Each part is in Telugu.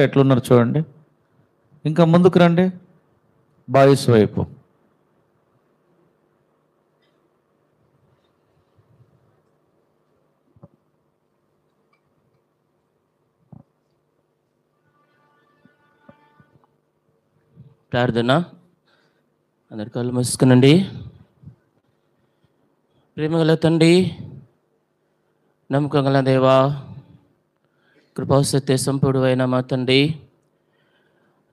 ఎట్లున్నారు చూడండి. ఇంకా ముందుకు రండి. బాయ్స్ వైపు ప్రార్థన. అందరి కళ్ళు మూసుకునండి. ప్రేమగల తండ్రి, నమ్మకం గల దేవా, కృపాసత్య సంపూడు అయిన మా తండ్రి,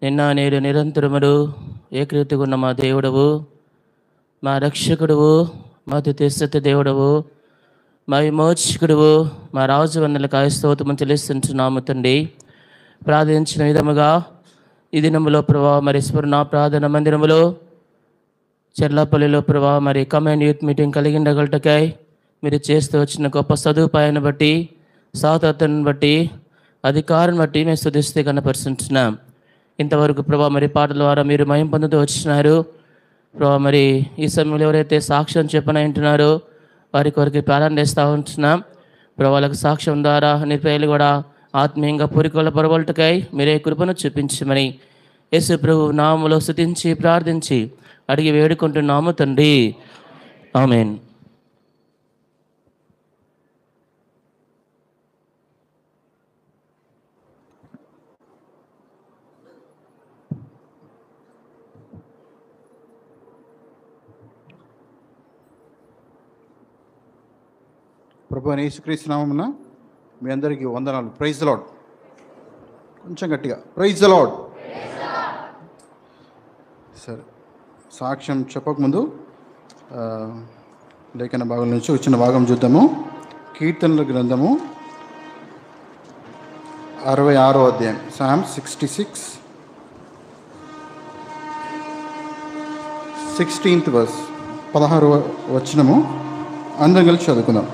నిన్న నేడు నిరంతరముడు ఏకరీతిగా ఉన్న మా దేవుడవు, మా రక్షకుడువు, మా తుతిస్తు దేవుడవు, మా విమోచకుడువు, మా రాజు వందల స్తోత్రము చెల్లిస్తుంటున్నాము తండ్రి. ప్రార్థించిన విధముగా ఈ దినములో ప్రభావ మరి స్ఫురణ ప్రార్థన మందిరములో చెర్లపల్లిలో ప్రభావ మరి కమాండ్ యూత్ మీటింగ్ కలిగిండగలటకై మీరు చేస్తూ వచ్చిన గొప్ప సదుపాయాన్ని బట్టి, సాతత్వాన్ని బట్టి, అధికారాన్ని బట్టి మేము స్తుతిస్తే కనపరుచుంటున్నాం. ఇంతవరకు ప్రభావ మరి పాటల ద్వారా మీరు మహిమ పొందుతూ వచ్చినారు ప్రభావ. మరి ఈ సమయంలో ఎవరైతే సాక్ష్యం చెప్పనంటున్నారో వారి కొరకు ప్రార్థన చేస్తూ ఉంటున్నాం ప్రభావ. వాళ్ళకి సాక్ష్యం ద్వారా నిర్ణయాలు కూడా ఆత్మీయంగా పూరికల పరవలటకై మీరే కృపను చూపించమని యేసు ప్రభు నామములో స్తుతించి ప్రార్థించి అడిగి వేడుకుంటున్నాము తండ్రి, ఆమేన్. ప్రభు యేసుక్రీస్తు నామమున మీ అందరికీ వందనాలు. Praise the lord. కొంచెం గట్టిగా ప్రైజ్ ది లార్డ్. సరే, సాక్ష్యం చెప్పకముందు లేఖన భాగం నుంచి వచ్చిన భాగం చూద్దాము. కీర్తనల గ్రంథము 66వ అధ్యాయం, సామ్ 66 16th verse, 16వ వచనము. అందరం కలిసి చదువుకుందాం.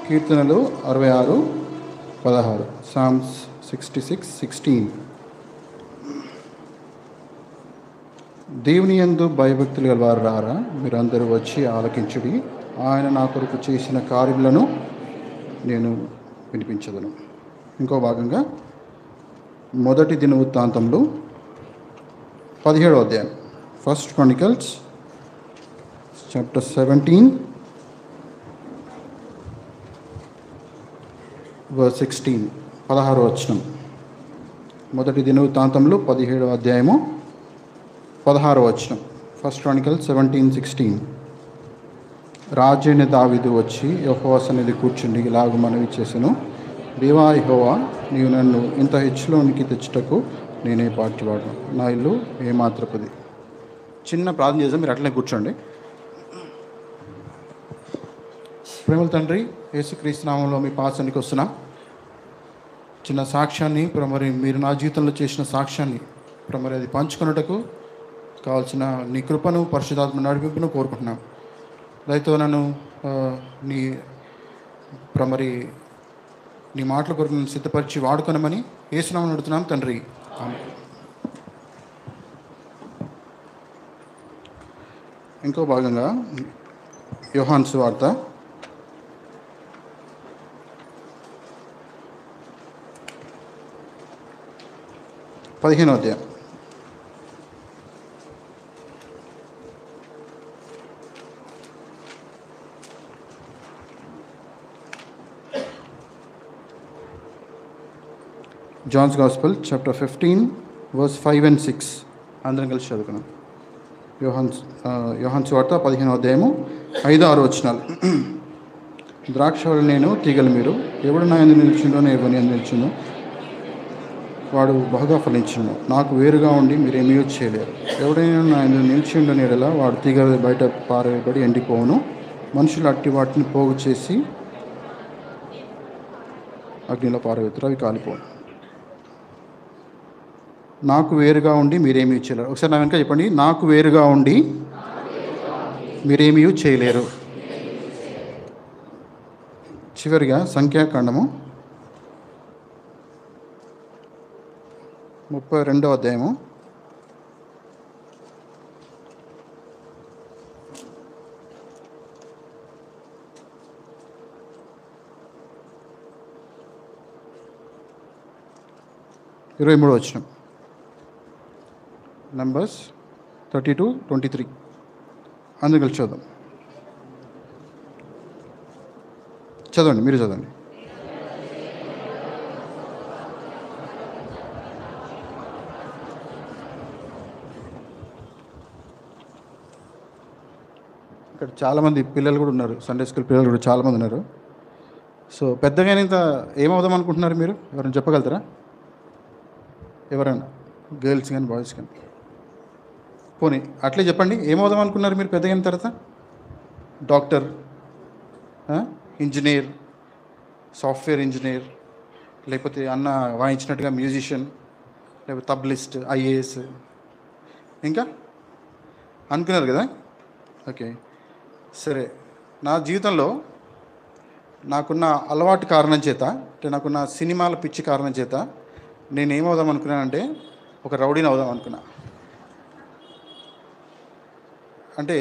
కీర్తనలు 66:16, సామ్స్ 66:16. దేవుని యందు భయభక్తులు గలవారు రారా, మీరందరూ వచ్చి ఆలకించుడి. ఆయన నా కొరకు చేసిన కార్యములను నేను వినిపించదను. ఇంకో భాగంగా మొదటి దినవృత్తాంతములు 17వ అధ్యాయం, ఫస్ట్ క్రానికల్స్ చాప్టర్ 17 verse 16, 16వ వచనం. మొదటి దినవృత్తాంతములు 17వ అధ్యాయము 16వ వచనం. First Chronicle 17:16. రాజైన దావీదు వచ్చి యెహోవా సన్నిధి కూర్చుండి ఇలాగ మనవి చేసెను, దేవా యెహోవా, నీవు నన్ను ఇంత హెచ్చులోనికి తెచ్చుటకు నేనే పాటివాడు, నా ఇల్లు ఏమాత్రపది. చిన్న ప్రార్థన చేద్దాం, మీరు అట్లనే కూర్చోండి. ప్రేమల తండ్రి, యేసుక్రీస్తు నామంలో మీ పాసానికి వస్తున్నా. చిన్న సాక్ష్యాన్ని మరి మీరు నా జీవితంలో చేసిన సాక్ష్యాన్ని మరి అది పంచుకున్నటకు కావాల్సిన నీ కృపను, పరిశుద్ధాత్మ నడిపింపును కోరుకుంటున్నాను. దయతో నన్ను నీ మరి నీ మాటల కొరకు నన్ను సిద్ధపరిచి వాడుకొనమని యేసునామమున అడుగుతున్నాం తండ్రి, ఆమేన్. ఇంకో భాగంగా యోహాను సువార్త 15వ అధ్యాయం. Johne's gospel chapter 15 verse 5 and 6. అందరం కలిసి చదువుకున్నాం. యోహాను సువార్త 15వ అధ్యాయము 5-6 వచనాలు. ద్రాక్షవల్లి నేను, తీగలు మీరు. ఎవడు నా యందు నిలిచిండో నేను ఎవని యందు నిలిచిందో వాడు బహుగా ఫలించును. నాకు వేరుగా ఉండి మీరేమీ చేయలేరు. ఎవడైనా నా యందు నిలిచి ఉండని యెడల వాడు తీగ బయట పారవేయబడి ఎండిపోవును. మనుషులు అట్టి వాటిని పోగు చేసి అగ్నిలో పారవేతురు, అవి కాలిపోను. నాకు వేరుగా ఉండి మీరేమీ చేయలేరు. ఒకసారి నా వెనక చెప్పండి, నాకు వేరుగా ఉండి మీరేమీ చేయలేరు. చివరిగా సంఖ్యాకాండము 32వ అధ్యాయము 8 23 వచనం. నంబర్స్ 32-23 అందరూ కలిసి చూద్దాం. చదవండి, మీరు చదవండి. ఇక్కడ చాలామంది పిల్లలు కూడా ఉన్నారు, సండే స్కూల్ పిల్లలు కూడా చాలామంది ఉన్నారు. సో పెద్దగా ఇంత ఏమవుదాం అనుకుంటున్నారు మీరు? ఎవరైనా చెప్పగలుగుతారా? ఎవరైనా గర్ల్స్ కానీ బాయ్స్ కానీ? పోనీ అట్లే చెప్పండి, ఏమవుదాం అనుకున్నారు మీరు పెద్దగా అయిన తర్వాత? డాక్టర్, ఇంజనీర్, సాఫ్ట్వేర్ ఇంజనీర్, లేకపోతే అన్న వాయించినట్టుగా మ్యూజిషియన్, లేకపోతే తబ్లిస్ట్, ఐఏఎస్, ఇంకా అనుకున్నారు కదా? ఓకే, సరే. నా జీవితంలో నాకున్న అలవాటు కారణం చేత, అంటే నాకున్న సినిమాల పిచ్చి కారణం చేత నేను ఏమవుదాం అనుకున్నానంటే ఒక రౌడీని అవుదాం అనుకున్నా. అంటే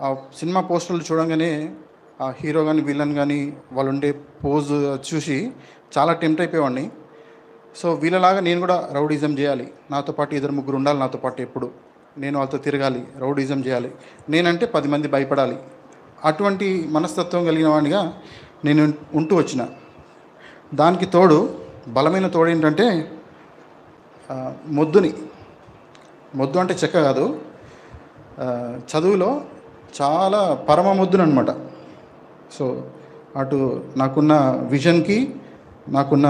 ఆ సినిమా పోస్టర్లు చూడంగానే ఆ హీరో కానీ విలన్ కానీ వాళ్ళు ఉండే పోజ్ చూసి చాలా టెంప్ట్ అయిపోయేవాడిని. సో వీళ్ళలాగా నేను కూడా రౌడీజం చేయాలి, నాతో పాటు 2-3 ఉండాలి, నాతో పాటు ఎప్పుడు నేను వాళ్ళతో తిరగాలి, రౌడీజం చేయాలి, నేనంటే 10 మంది భయపడాలి. అటువంటి మనస్తత్వం కలిగిన వాడిగా నేను ఉంటూ వచ్చిన. దానికి తోడు, బలమైన తోడు ఏంటంటే మొద్దు అంటే చెక్క కాదు, చదువులో చాలా పరమ మొద్దును అనమాట. సో అటు నాకున్న విజన్కి, నాకున్న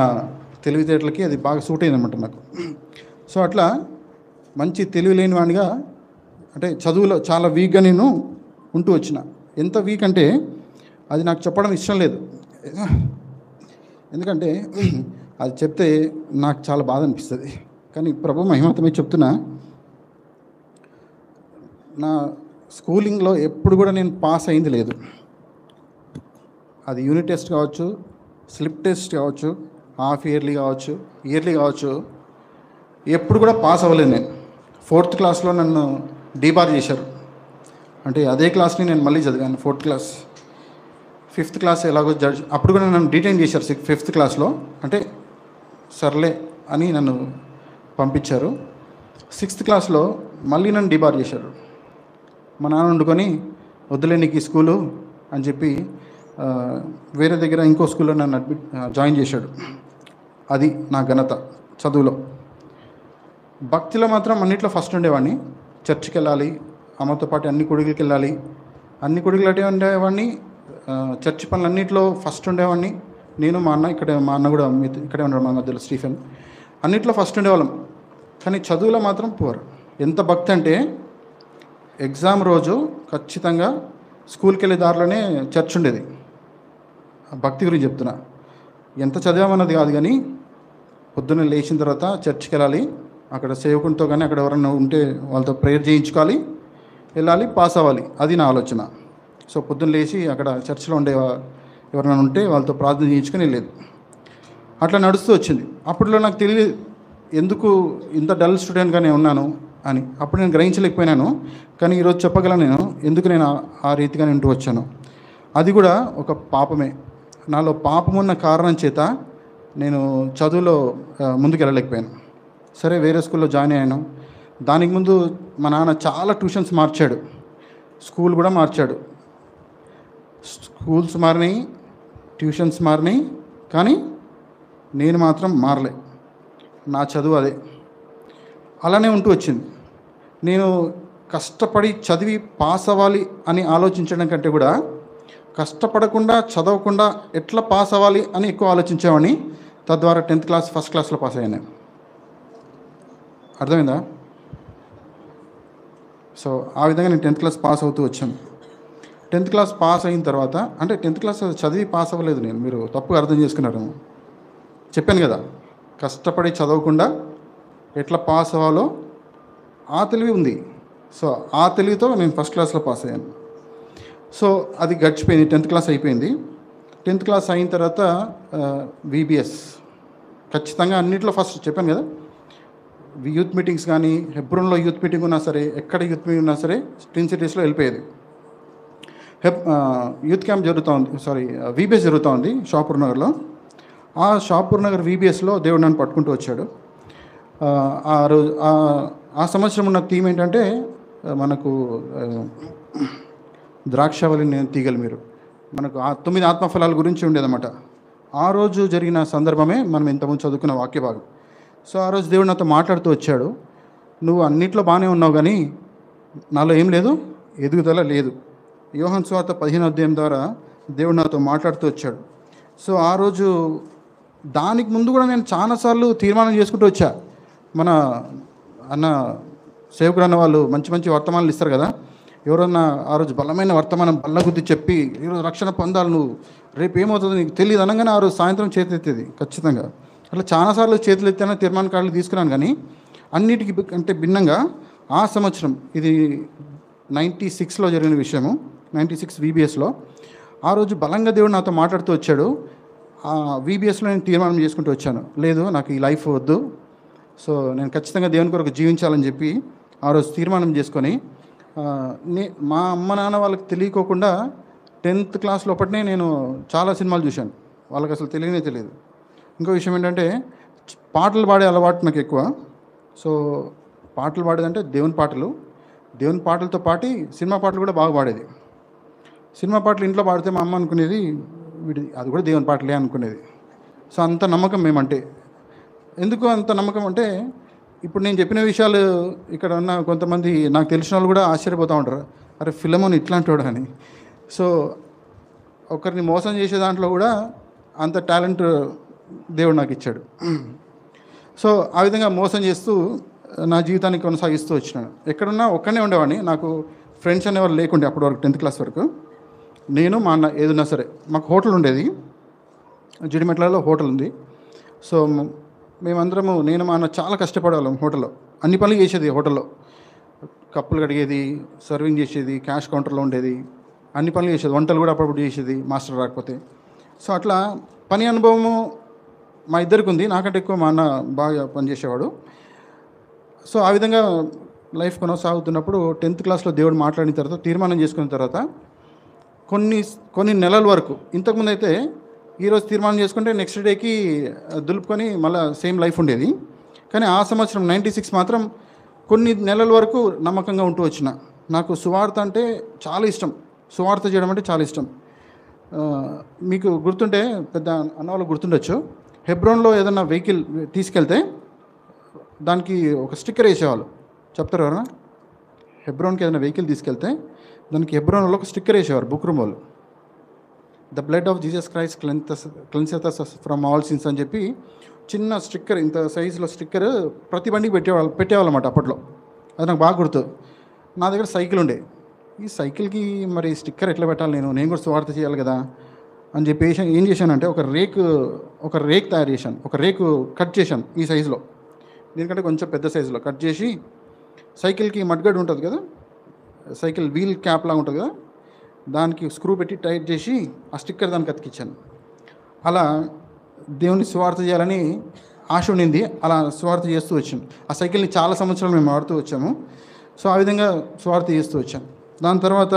తెలివితేటలకి అది బాగా సూట్ అయిందనమాట నాకు. సో అట్లా మంచి తెలివి లేని వాడిగా, అంటే చదువులో చాలా వీక్గా నేను ఉంటూ వచ్చిన. ఎంత వీక్ అంటే అది నాకు చెప్పడం ఇష్టం లేదు, ఎందుకంటే అది చెప్తే నాకు చాలా బాధ అనిపిస్తుంది. కానీ ప్రభు మహిమాతమే చెప్తున్నా, నా స్కూలింగ్లో ఎప్పుడు కూడా నేను పాస్ అయింది లేదు. అది యూనిట్ టెస్ట్ కావచ్చు, స్లిప్ టెస్ట్ కావచ్చు, హాఫ్ ఇయర్లీ కావచ్చు, ఇయర్లీ కావచ్చు, ఎప్పుడు కూడా పాస్ అవ్వలేదు నేను. 4th క్లాస్లో నన్ను డీబార్ చేశారు. అంటే అదే క్లాస్ని నేను మళ్ళీ చదివాను 4th క్లాస్. 5th క్లాస్ ఎలాగో జడ్జ్, అప్పుడు కూడా నన్ను డిటైన్ చేశారు 5th క్లాస్లో. అంటే సర్లే అని నన్ను పంపించారు. 6th క్లాస్లో మళ్ళీ నన్ను డీబార్ చేశారు. మా నాన్న వండుకొని వద్దులే నీకు ఈ స్కూలు అని చెప్పి వేరే దగ్గర ఇంకో స్కూల్లో నన్ను జాయిన్ చేశాడు. అది నా ఘనత చదువులో. భక్తిలో మాత్రం అన్నిట్లో ఫస్ట్ ఉండేవాడిని. చర్చికి వెళ్ళాలి, అమ్మతో పాటు అన్ని కొడుకులకి వెళ్ళాలి, అన్ని కొడుకులు అటే ఉండేవాడిని. చర్చి పనులన్నింటిలో ఫస్ట్ ఉండేవాడిని. నేను, మా అన్న కూడా ఇక్కడే ఉన్నాడు మా మధ్యలో, స్టీఫెన్. అన్నిట్లో ఫస్ట్ ఉండేవాళ్ళం. కానీ చదువులో మాత్రం పూర్. ఎంత భక్తి అంటే ఎగ్జామ్ రోజు ఖచ్చితంగా స్కూల్కి వెళ్ళే దారిలోనే చర్చ్ ఉండేది. భక్తి గురించి చెప్తున్నా. ఎంత చదివామన్నది కాదు, కానీ పొద్దున్న లేచిన తర్వాత చర్చ్కి వెళ్ళాలి, అక్కడ సేవకునితో కానీ అక్కడ ఎవరైనా ఉంటే వాళ్ళతో ప్రేయర్ చేయించుకోవాలి, వెళ్ళాలి, పాస్ అవ్వాలి. అది నా ఆలోచన. సో పొద్దున్న లేచి అక్కడ చర్చిలో ఉండే ఎవరైనా ఉంటే వాళ్ళతో ప్రార్థన చేయించుకొని వెళ్ళేది. అట్లా నడుస్తూ వచ్చింది. అప్పట్లో నాకు తెలియదు ఎందుకు ఇంత డల్ స్టూడెంట్గా నేను ఉన్నాను అని. అప్పుడు నేను గ్రహించలేకపోయినాను. కానీ ఈరోజు చెప్పగలను నేను ఎందుకు నేను ఆ రీతిగా ఉంటూ వచ్చాను. అది కూడా ఒక పాపమే. నాలో పాపం ఉన్న కారణం చేత నేను చదువులో ముందుకు వెళ్ళలేకపోయాను. సరే, వేరే స్కూల్లో జాయిన్ అయ్యాను. దానికి ముందు మా నాన్న చాలా ట్యూషన్స్ మార్చాడు, స్కూల్ కూడా మార్చాడు. స్కూల్స్ మారినాయి, ట్యూషన్స్ మారినాయి, కానీ నేను మాత్రం మారలే. నా చదువు అదే అలానే ఉంటూ వచ్చింది. నేను కష్టపడి చదివి పాస్ అవ్వాలి అని ఆలోచించడం కంటే కూడా కష్టపడకుండా చదవకుండా ఎట్లా పాస్ అవ్వాలి అని ఎక్కువ ఆలోచించేవాడిని. తద్వారా 10th క్లాస్ ఫస్ట్ క్లాస్లో పాస్ అయ్యాను. అర్థమైందా? సో ఆ విధంగా నేను 10th క్లాస్ పాస్ అవుతూ వచ్చాను. 10th క్లాస్ పాస్ అయిన తర్వాత, అంటే 10th క్లాస్ చదివి పాస్ అవ్వలేదు నేను, మీరు తప్పుగా అర్థం చేసుకున్నారు. చెప్పాను కదా, కష్టపడి చదవకుండా ఎట్లా పాస్ అవ్వాలో ఆ తెలివి ఉంది. సో ఆ తెలివితో నేను ఫస్ట్ క్లాస్లో పాస్ అయ్యాను. సో అది గడిచిపోయింది. 10th క్లాస్ అయిపోయింది. 10th క్లాస్ అయిన తర్వాత VBS ఖచ్చితంగా అన్నింటిలో ఫస్ట్. చెప్పాను కదా, యూత్ మీటింగ్స్ కానీ, హెబ్రోన్లో యూత్ మీటింగ్ ఉన్నా సరే, ఎక్కడ యూత్ మీటింగ్ ఉన్నా సరే ట్విన్ సిటీస్లో వెళ్ళిపోయేది. యూత్ క్యాంప్ జరుగుతూ ఉంది, VBS జరుగుతూ ఉంది షాపూర్ నగర్లో. ఆ షాపూర్ నగర్ VBSలో దేవుడు నన్ను పట్టుకుంటూ వచ్చాడు. ఆ రోజు ఆ సంవత్సరం ఉన్న థీమ్ ఏంటంటే మనకు ద్రాక్షావళి తీగలు మీరు మనకు 9 ఆత్మఫలాల గురించి ఉండేదన్నమాట. ఆ రోజు జరిగిన సందర్భమే మనం ఇంతకుముందు చదువుకున్న వాక్య భాగం. సో ఆ రోజు దేవుడు నాతో మాట్లాడుతూ వచ్చాడు, నువ్వు అన్నిట్లో బాగానే ఉన్నావు కానీ నాలో ఏం లేదు, ఎదుగుదల లేదు. యోహాను సువార్త 15వ అధ్యాయం ద్వారా దేవుడు నాతో మాట్లాడుతూ వచ్చాడు. సో ఆ రోజు దానికి ముందు కూడా నేను చాలాసార్లు తీర్మానం చేసుకుంటూ వచ్చా. మన అన్న సేవకుడు అన్న వాళ్ళు మంచి మంచి వర్తమానాలు ఇస్తారు కదా, ఎవరన్నా ఆ రోజు బలమైన వర్తమానం బల్లగుద్ది చెప్పి ఈరోజు రక్షణ పొందాలి, నువ్వు రేపు ఏమవుతుందో నీకు తెలియదు అనగానే ఆ రోజు సాయంత్రం చేతులెత్తేది ఖచ్చితంగా. అట్లా చాలాసార్లు చేతులు ఎత్తాను, తీర్మాన కార్డులు తీసుకున్నాను. కానీ అన్నిటికీ అంటే భిన్నంగా ఆ సంవత్సరం, ఇది 96లో జరిగిన విషయము, 96 VBSలో. ఆ రోజు బలంగా దేవుడు నాతో మాట్లాడుతూ వచ్చాడు. ఆ VBSలో నేను తీర్మానం చేసుకుంటూ వచ్చాను, లేదు నాకు ఈ లైఫ్ వద్దు, సో నేను ఖచ్చితంగా దేవుని కొరకు జీవించాలని చెప్పి ఆ రోజు తీర్మానం చేసుకొని మా అమ్మ నాన్న వాళ్ళకి తెలియకోకుండా 10th క్లాస్ లోపటినే నేను చాలా సినిమాలు చూశాను, వాళ్ళకి అసలు తెలియనే తెలియదు. ఇంకో విషయం ఏంటంటే పాటలు పాడే అలవాటు నాకు ఎక్కువ. సో పాటలు పాడేదంటే దేవుని పాటలతో పాటు సినిమా పాటలు కూడా బాగా పాడేది. సినిమా పాటలు ఇంట్లో పాడితే మా అమ్మ అనుకునేది వీడి అది కూడా దేవుని పాటలే అనుకునేది. సో అంత నమ్మకం మేమంటే. ఎందుకు అంత నమ్మకం అంటే ఇప్పుడు నేను చెప్పిన విషయాలు ఇక్కడ ఉన్న కొంతమంది నాకు తెలిసిన వాళ్ళు కూడా ఆశ్చర్యపోతూ ఉంటారు, అరే ఫిలమోన్ ఇట్లాంటి వాడు అని. సో ఒకరిని మోసం చేసే దాంట్లో కూడా అంత టాలెంట్ దేవుడు నాకు ఇచ్చాడు. సో ఆ విధంగా మోసం చేస్తూ నా జీవితాన్ని కొనసాగిస్తూ వచ్చినాను. ఎక్కడున్నా ఒక్కనే ఉండేవాడిని, నాకు ఫ్రెండ్స్ అనేవాళ్ళు లేకుండే అప్పటి వరకు. 10th క్లాస్ వరకు నేను మా అన్న ఏదన్నా సరే, మాకు హోటల్ ఉండేది, జిడిమెట్లలో హోటల్ ఉంది. సో మేమందరము, నేను మా అన్న చాలా కష్టపడేవాళ్ళం హోటల్లో. అన్ని పనులు చేసేది హోటల్లో, కప్పులు కడిగేది, సర్వింగ్ చేసేది, క్యాష్ కౌంటర్లో ఉండేది, అన్ని పనులు చేసేది, వంటలు కూడా అప్పుడప్పుడు చేసేది మాస్టర్ రాకపోతే. సో అట్లా పని అనుభవము మా ఇద్దరికి ఉంది, నాకంటే ఎక్కువ మా అన్న బాగా పనిచేసేవాడు. సో ఆ విధంగా లైఫ్ కొనసాగుతున్నప్పుడు 10th క్లాస్లో దేవుడు మాట్లాడిన తర్వాత, తీర్మానం చేసుకున్న తర్వాత కొన్ని నెలల వరకు, ఇంతకుముందు అయితే ఈరోజు తీర్మానం చేసుకుంటే నెక్స్ట్ డేకి దులుపుకొని మళ్ళీ సేమ్ లైఫ్ ఉండేది. కానీ ఆ సంవత్సరం 96 మాత్రం కొన్ని నెలల వరకు నమ్మకంగా ఉంటూ వచ్చిన. నాకు సువార్త అంటే చాలా ఇష్టం, సువార్త చేయడం అంటే చాలా ఇష్టం. మీకు గుర్తుంటే, పెద్ద అన్నవాళ్ళు గుర్తుండొచ్చు, హెబ్రోన్లో ఏదన్నా వెహికల్ తీసుకెళ్తే దానికి ఒక స్టిక్కర్ వేసేవాళ్ళు, చెప్తారు ఎవరన్నా? హెబ్రోన్కి ఏదైనా వెహికల్ తీసుకెళ్తే దానికి హెబ్రోన్లో ఒక స్టిక్కర్ వేసేవారు, బుక్ రూమ్ వాళ్ళు. The blood of Jesus Christ cleanseth us from all sins అని చెప్పి చిన్న స్టిక్కర్, ఇంత సైజులో స్టిక్కర్ ప్రతి బండికి పెట్టేవాళ్ళమాట అప్పట్లో. అది నాకు బాగా గుర్తు. నా దగ్గర సైకిల్ ఉండే, ఈ సైకిల్కి మరి స్టిక్కర్ ఎట్లా పెట్టాలి, నేను కూడా సువార్త చేయాలి కదా అని చెప్పేసి ఏం చేశానంటే ఒక రేక్ తయారు చేశాను, ఒక రేకు కట్ చేశాను ఈ సైజులో, దీనికంటే కొంచెం పెద్ద సైజులో కట్ చేసి, సైకిల్కి మడ్గడ్ ఉంటుంది కదా, సైకిల్ వీల్ క్యాప్ లాగా ఉంటుంది కదా, దానికి స్క్రూ పెట్టి టైట్ చేసి ఆ స్టిక్కర్ దానికి అతికిచ్చాను. అలా దేవుని సువార్త చేయాలని ఆశ ఉండింది, అలా సువార్త చేస్తూ వచ్చాను. ఆ సైకిల్ని చాలా సంవత్సరాలు మేము వాడుతూ వచ్చాము. సో ఆ విధంగా సువార్త చేస్తూ వచ్చాను. దాని తర్వాత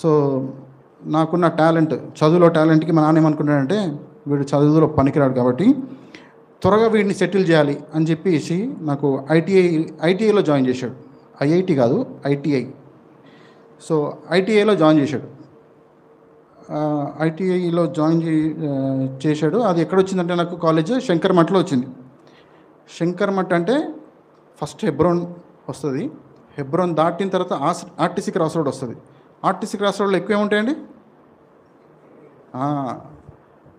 సో నాకున్న టాలెంట్, చదువులో టాలెంట్కి మా నాన్న ఏమనుకున్నాడంటే, వీడు చదువులో పనికిరాడు కాబట్టి త్వరగా వీడిని సెటిల్ చేయాలి అని చెప్పేసి నాకు ఐటీఐలో జాయిన్ చేశాడు. IIT కాదు, ITI. సో ITIలో జాయిన్ చేశాడు. ITIలో జాయిన్ చేశాడు. అది ఎక్కడొచ్చిందంటే నాకు కాలేజ్ శంకర్ మఠలో వచ్చింది. శంకర్ మఠ్ అంటే ఫస్ట్ హెబ్రోన్ వస్తుంది, హెబ్రోన్ దాటిన తర్వాత ఆర్టీసీ క్రాస్ రోడ్ వస్తుంది. ఆర్టీసీ క్రాస్ రోడ్లో ఎక్కువ ఏముంటాయండి?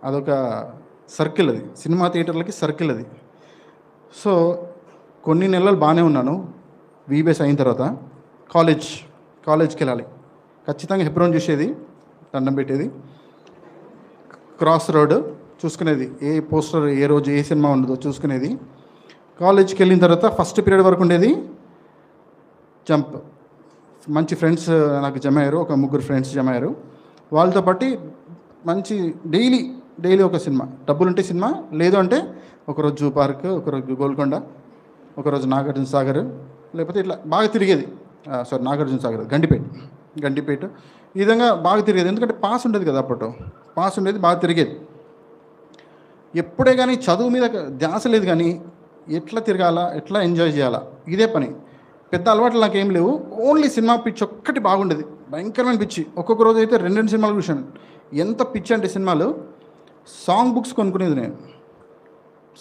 అదొక సర్కిల్, అది సినిమా థియేటర్లకి సర్కిల్ అది. సో కొన్ని నెలలు బాగానే ఉన్నాను. VBS అయిన తర్వాత కాలేజ్కి వెళ్ళాలి, ఖచ్చితంగా హెబ్రోన్ చూసేది, దండం పెట్టేది, క్రాస్ రోడ్ చూసుకునేది, ఏ పోస్టర్ ఏ రోజు ఏ సినిమా ఉండదో చూసుకునేది. కాలేజ్కి వెళ్ళిన తర్వాత ఫస్ట్ పీరియడ్ వరకు ఉండేది జంప్. మంచి ఫ్రెండ్స్ నాకు జమ అయ్యారు, ఒక 3 ఫ్రెండ్స్ జమ అయ్యారు. వాళ్ళతో పాటు మంచి డైలీ ఒక సినిమా, డబ్బులుంటే సినిమా, లేదు అంటే ఒకరోజు జూ పార్క్, ఒకరోజు గోల్కొండ, ఒకరోజు నాగార్జున సాగర్, లేకపోతే ఇట్లా బాగా తిరిగేది. నాగార్జున సాగర్, గండిపేట, ఈ విధంగా బాగా తిరిగేది. ఎందుకంటే పాస్ ఉండేది కదా, అప్పట్లో పాస్ ఉండేది, బాగా తిరిగేది. ఎప్పుడే కానీ చదువు మీద ధ్యాస లేదు, కానీ ఎట్లా తిరగాల, ఎట్లా ఎంజాయ్ చేయాలా, ఇదే పని. పెద్ద అలవాట్లు నాకేం లేవు. ఓన్లీ సినిమా పిచ్చి ఒక్కటి బాగుండేది, భయంకరమైన పిచ్చి. ఒక్కొక్క రోజు అయితే 2 సినిమాలు చూశాను. ఎంత పిచ్చి అంటే సినిమాలు, సాంగ్ బుక్స్ కొనుక్కునేది నేను.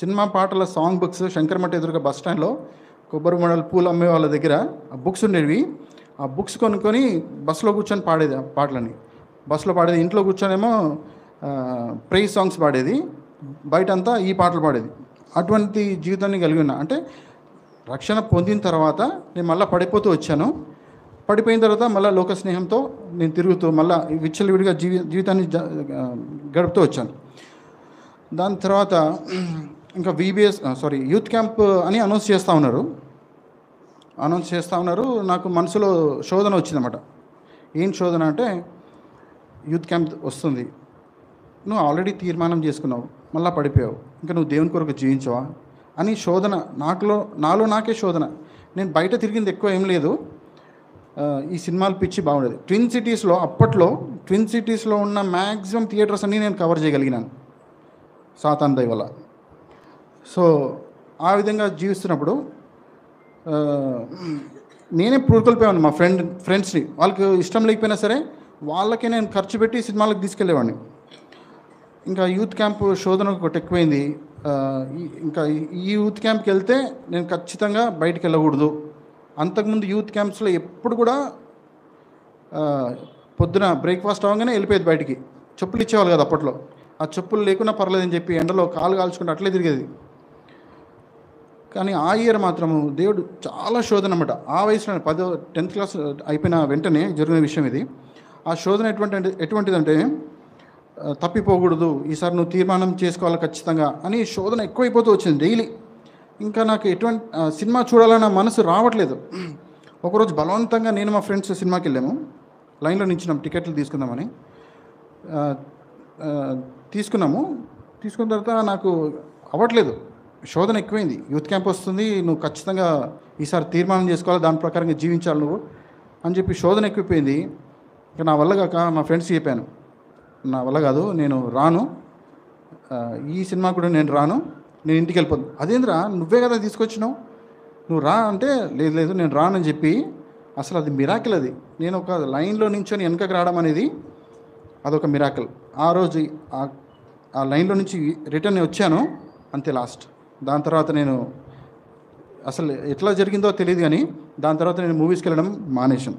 సినిమా పాటల సాంగ్ బుక్స్ శంకరమఠ ఎదురుగా బస్ స్టాండ్లో కొబ్బరి మోడల్ పూలు అమ్మే వాళ్ళ దగ్గర ఆ బుక్స్ ఉండేవి. ఆ బుక్స్ కొనుక్కొని బస్సులో కూర్చొని పాడేది. ఆ పాటలని బస్సులో పాడేది. ఇంట్లో కూర్చొనేమో ప్రైజ్ సాంగ్స్ పాడేది, బయట అంతా ఈ పాటలు పాడేది. అటువంటి జీవితాన్ని కలిగి ఉన్నా. అంటే రక్షణ పొందిన తర్వాత నేను మళ్ళీ పడిపోతూ వచ్చాను. పడిపోయిన తర్వాత మళ్ళీ లోక స్నేహంతో నేను తిరుగుతూ మళ్ళీ విచ్చలవిడిగా జీవితాన్ని గడుపుతూ వచ్చాను. దాని తర్వాత ఇంకా యూత్ క్యాంప్ అని అనౌన్స్ చేస్తూ ఉన్నారు. నాకు మనసులో శోధన వచ్చిందన్నమాట. ఏం శోధన అంటే, యూత్ క్యాంప్ వస్తుంది, నువ్వు ఆల్రెడీ తీర్మానం చేసుకున్నావు, మళ్ళీ పడిపోయావు, ఇంకా నువ్వు దేవుని కొరకు జీవించవా అని శోధన నాలో నాకే శోధన. నేను బయట తిరిగింది ఎక్కువ ఏం లేదు, ఈ సినిమాలు పిచ్చి బాగుండేది. అప్పట్లో ట్విన్ సిటీస్లో ఉన్న మ్యాక్సిమం థియేటర్స్ అన్నీ నేను కవర్ చేయగలిగినాను సాతాన్ దయ వల్ల. సో ఆ విధంగా జీవిస్తున్నప్పుడు నేనే పూరుకొల్పోయాను మా ఫ్రెండ్స్ని. వాళ్ళకి ఇష్టం లేకపోయినా సరే వాళ్ళకే నేను ఖర్చు పెట్టి సినిమాలకు తీసుకెళ్ళేవాడిని. ఇంకా యూత్ క్యాంప్ శోధన ఒకటి ఎక్కువైంది. ఇంకా ఈ యూత్ క్యాంప్కి వెళ్తే నేను ఖచ్చితంగా బయటికి వెళ్ళకూడదు. అంతకుముందు యూత్ క్యాంప్స్లో ఎప్పుడు కూడా పొద్దున బ్రేక్ఫాస్ట్ అవ్వగానే వెళ్ళిపోయేది బయటికి. చెప్పులు ఇచ్చేవాళ్ళు కదా అప్పట్లో, ఆ చెప్పులు లేకున్నా పర్లేదని చెప్పి ఎండలో కాలు కాల్చుకుంటూ అట్లే తిరిగేది. కానీ ఆ ఇయర్ మాత్రము దేవుడు చాలా శోధన అన్నమాట. ఆ వయసులో 10th క్లాస్ అయిపోయిన వెంటనే జరిగిన విషయం ఇది. ఆ శోధన ఎటువంటిదంటే, తప్పిపోకూడదు, ఈసారి నువ్వు తీర్మానం చేసుకోవాలి ఖచ్చితంగా అని శోధన ఎక్కువైపోతూ వచ్చింది డైలీ. ఇంకా నాకు సినిమా చూడాలన్న మనసు రావట్లేదు. ఒకరోజు బలవంతంగా నేను మా ఫ్రెండ్స్ సినిమాకి వెళ్ళాము. లైన్లో నించున్నాం టికెట్లు తీసుకుందామని. తీసుకున్న తర్వాత నాకు అవ్వట్లేదు, శోధన ఎక్కువైంది. యూత్ క్యాంప్ వస్తుంది, నువ్వు ఖచ్చితంగా ఈసారి తీర్మానం చేసుకోవాలి, దాని ప్రకారంగా జీవించాలి నువ్వు అని చెప్పి శోధన ఎక్కువైపోయింది. ఇంకా నా వల్ల కాక మా ఫ్రెండ్స్ చెప్పాను, నా వల్ల కాదు, నేను రాను, ఈ సినిమా కూడా నేను రాను, నేను ఇంటికి వెళ్ళిపోతాను. అదేంద్రా, నువ్వే కదా తీసుకొచ్చినావు, నువ్వు రా అంటే, లేదు నేను రానని చెప్పి. అసలు అది మిరాకిల్. అది నేను ఒక లైన్లో నించొని వెనకకి రావడం అనేది అదొక మిరాకిల్. ఆ రోజు ఆ లైన్లో నుంచి రిటర్న్ వచ్చాను, అంతే లాస్ట్. దాని తర్వాత నేను అసలు ఎట్లా జరిగిందో తెలియదు, కానీ దాని తర్వాత నేను మూవీస్కి వెళ్ళడం మానేశాను.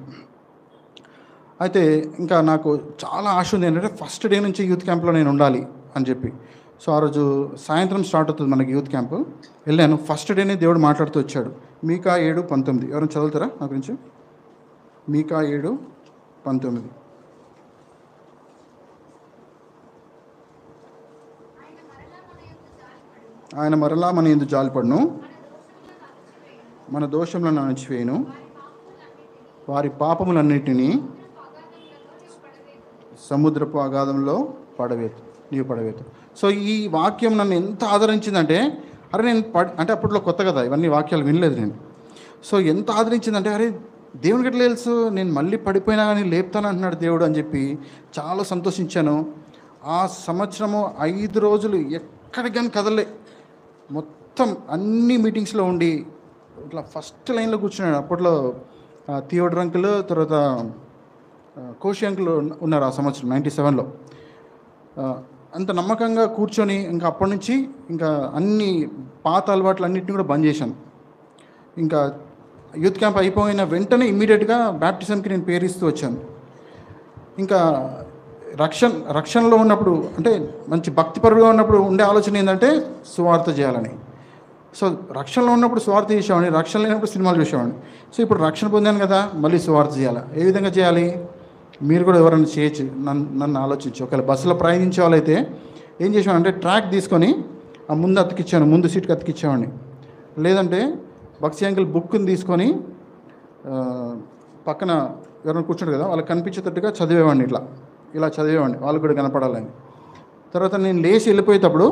అయితే ఇంకా నాకు చాలా ఆశ ఉంది ఏంటంటే, ఫస్ట్ డే నుంచి యూత్ క్యాంప్లో నేను ఉండాలి అని చెప్పి. సో ఆ రోజు సాయంత్రం స్టార్ట్ అవుతుంది మనకి యూత్ క్యాంపు. వెళ్ళాను. ఫస్ట్ డేనే దేవుడు మాట్లాడుతూ వచ్చాడు. మీకా 7:19 ఎవరైనా చదువుతారా నా గురించి? మీకా 7:19. ఆయన మరలా మన యందు జాలిపడును, మన దోషములను అణచివేయును, వారి పాపములన్నిటినీ సముద్రపు అగాధంలో నీవు పడవేతు. సో ఈ వాక్యం నన్ను ఎంత ఆదరించిందంటే, నేను అంటే అప్పట్లో కొత్త కదా, ఇవన్నీ వాక్యాలు వినలేదు నేను. సో ఎంత ఆదరించిందంటే, దేవునికి ఎట్లా తెలుసు నేను మళ్ళీ పడిపోయినా కానీ లేపుతాను అంటున్నాడు దేవుడు అని చెప్పి చాలా సంతోషించాను. ఆ సంవత్సరము 5 రోజులు ఎక్కడికి కానీ కదలలే. మొత్తం అన్ని మీటింగ్స్లో ఉండి ఇట్లా ఫస్ట్ లైన్లో కూర్చున్నాడు. అప్పట్లో థియోడర్ అంకుల్, తర్వాత కోషి అంకుల్ ఉన్నారు ఆ సంవత్సరం 97లో. అంత నమ్మకంగా కూర్చొని ఇంకా అప్పటి నుంచి ఇంకా అన్ని పాత అలవాట్లు అన్నింటినీ కూడా బంద్ చేశాను. ఇంకా యూత్ క్యాంప్ అయిపోయిన వెంటనే ఇమ్మీడియట్గా బ్యాప్టిజంకి నేను పేరిస్తూ వచ్చాను. ఇంకా రక్షణలో ఉన్నప్పుడు, అంటే మంచి భక్తిపరుడుగా ఉన్నప్పుడు ఉండే ఆలోచన ఏంటంటే సువార్త చేయాలని. సో రక్షణలో ఉన్నప్పుడు సువార్త చేసేవాడిని, రక్షణ లేనప్పుడు సినిమాలు చూసేవాడిని. సో ఇప్పుడు రక్షణ పొందాను కదా, మళ్ళీ సువార్త చేయాలి. ఏ విధంగా చేయాలి? మీరు కూడా ఎవరైనా చేయొచ్చు, నన్ను ఆలోచించి. ఒకవేళ బస్సులో ప్రయాణించే వాళ్ళైతే ఏం చేసేవాడిని అంటే, ట్రాక్ తీసుకొని ఆ ముందు సీట్కి అతికిచ్చేవాడిని. లేదంటే బక్సీ అంకుల్ బుక్ని తీసుకొని పక్కన ఎవరైనా కూర్చోడు కదా, వాళ్ళకి కనిపించేటట్టుగా చదివేవాడిని. ఇలా చదివేవాడిని, వాళ్ళకి కూడా కనపడాలని. తర్వాత నేను లేచి వెళ్ళిపోయేటప్పుడు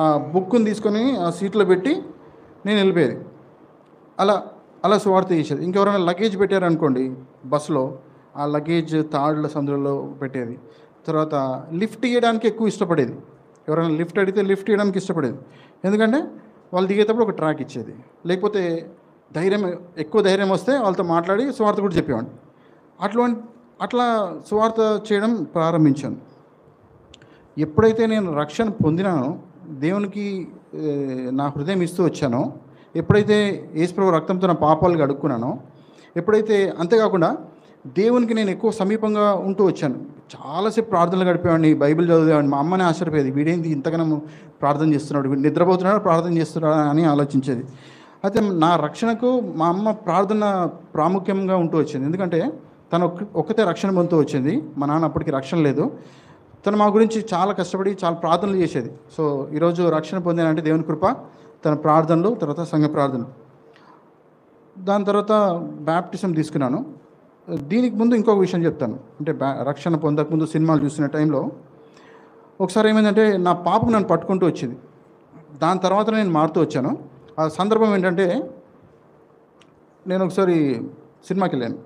ఆ బుక్ని తీసుకొని ఆ సీట్లో పెట్టి నేను వెళ్ళిపోయేది. అలా సువార్త చేసేది. ఇంకెవరైనా లగేజ్ పెట్టారనుకోండి బస్సులో, ఆ లగేజ్ తాళ్ళ సందులో పెట్టేది. తర్వాత లిఫ్ట్ ఇవ్వడానికి ఎక్కువ ఇష్టపడేది. ఎవరైనా లిఫ్ట్ అడిగితే లిఫ్ట్ ఇవ్వడానికి ఇష్టపడేది. ఎందుకంటే వాళ్ళు దిగేటప్పుడు ఒక ట్రాక్ ఇచ్చేది. లేకపోతే ఎక్కువ ధైర్యం వస్తే వాళ్ళతో మాట్లాడి సువార్త కూడా చెప్పేవాడిని. అట్లా సువార్త చేయడం ప్రారంభించాను. ఎప్పుడైతే నేను రక్షణ పొందినానో, దేవునికి నా హృదయం ఇస్తూ వచ్చానో, ఎప్పుడైతే యేసుప్రభు రక్తంతో నా పాపాలు కడుక్కున్నానో, ఎప్పుడైతే అంతేకాకుండా దేవునికి నేను ఎక్కువ సమీపంగా ఉంటూ వచ్చాను. చాలాసేపు ప్రార్థనలు గడిపేవాడిని, బైబిల్ చదివేవాడిని. మా అమ్మనే ఆశ్చర్యపోయేది, వీడేంటి ఇంతగానో ప్రార్థన చేస్తున్నాడు, వీడు నిద్రపోతున్నాడు ప్రార్థన చేస్తున్నాడు అని ఆలోచించేది. అయితే నా రక్షణకు మా అమ్మ ప్రార్థన ప్రాముఖ్యంగా ఉంటూ వచ్చింది. ఎందుకంటే తను ఒక్కతే రక్షణ పొందుతూ వచ్చింది. మా నాన్న అప్పటికి రక్షణ లేదు. తను మా గురించి చాలా కష్టపడి చాలా ప్రార్థనలు చేసేది. సో ఈరోజు రక్షణ పొందానంటే దేవుని కృప, తన ప్రార్థనలు, తర్వాత సంఘ ప్రార్థనలు. దాని తర్వాత బ్యాప్టిజం తీసుకున్నాను. దీనికి ముందు ఇంకొక విషయం చెప్తాను. అంటే రక్షణ పొందకముందు సినిమాలు చూసిన టైంలో ఒకసారి ఏమైందంటే, నా పాపకు నన్ను పట్టుకుంటూ వచ్చింది. దాని తర్వాత నేను మారుతూ వచ్చాను. ఆ సందర్భం ఏంటంటే, నేను ఒకసారి సినిమాకి వెళ్ళాను.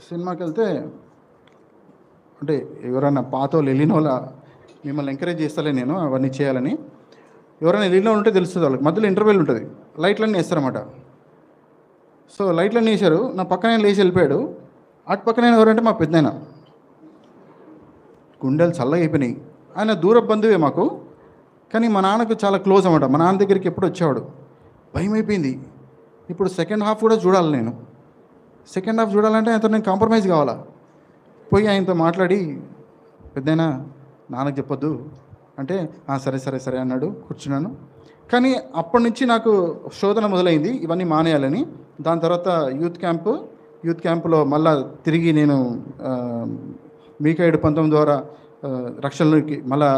సినిమాకి వెళ్తే అంటే ఎవరైనా పాత వాళ్ళు వెళ్ళిన వాళ్ళ మిమ్మల్ని ఎంకరేజ్ చేస్తలే నేను అవన్నీ చేయాలని. ఎవరైనా వెళ్ళిన వాళ్ళు ఉంటే తెలుస్తుంది వాళ్ళకి. మధ్యలో ఇంటర్వెల్ ఉంటుంది, లైట్లన్నీ వేస్తారన్నమాట. సో లైట్లన్నీ వేసారు. నా పక్కన లేచి వెళ్ళిపోయాడు. అటు పక్కన ఎవరంటే మా పెద్దనాయన. గుండెలు చల్లగా అయిపోయినాయి. ఆయన దూర బంధువే మాకు, కానీ మా నాన్నకు చాలా క్లోజ్ అన్నమాట. మా నాన్న దగ్గరికి ఎప్పుడు వచ్చేవాడు. భయం అయిపోయింది. ఇప్పుడు సెకండ్ హాఫ్ కూడా చూడాలి. నేను సెకండ్ హాఫ్ చూడాలంటే ఆయనతో నేను కాంప్రమైజ్ కావాలా. పోయి ఆయనతో మాట్లాడి, పెద్దయినా నాన్నకు చెప్పొద్దు అంటే, సరే సరే సరే అన్నాడు. కూర్చున్నాను. కానీ అప్పటి నుంచి నాకు శోధన మొదలైంది ఇవన్నీ మానేయాలని. దాని తర్వాత యూత్ క్యాంపులో మళ్ళా తిరిగి నేను మీకా 7:19 ద్వారా రక్షణలోకి మళ్ళా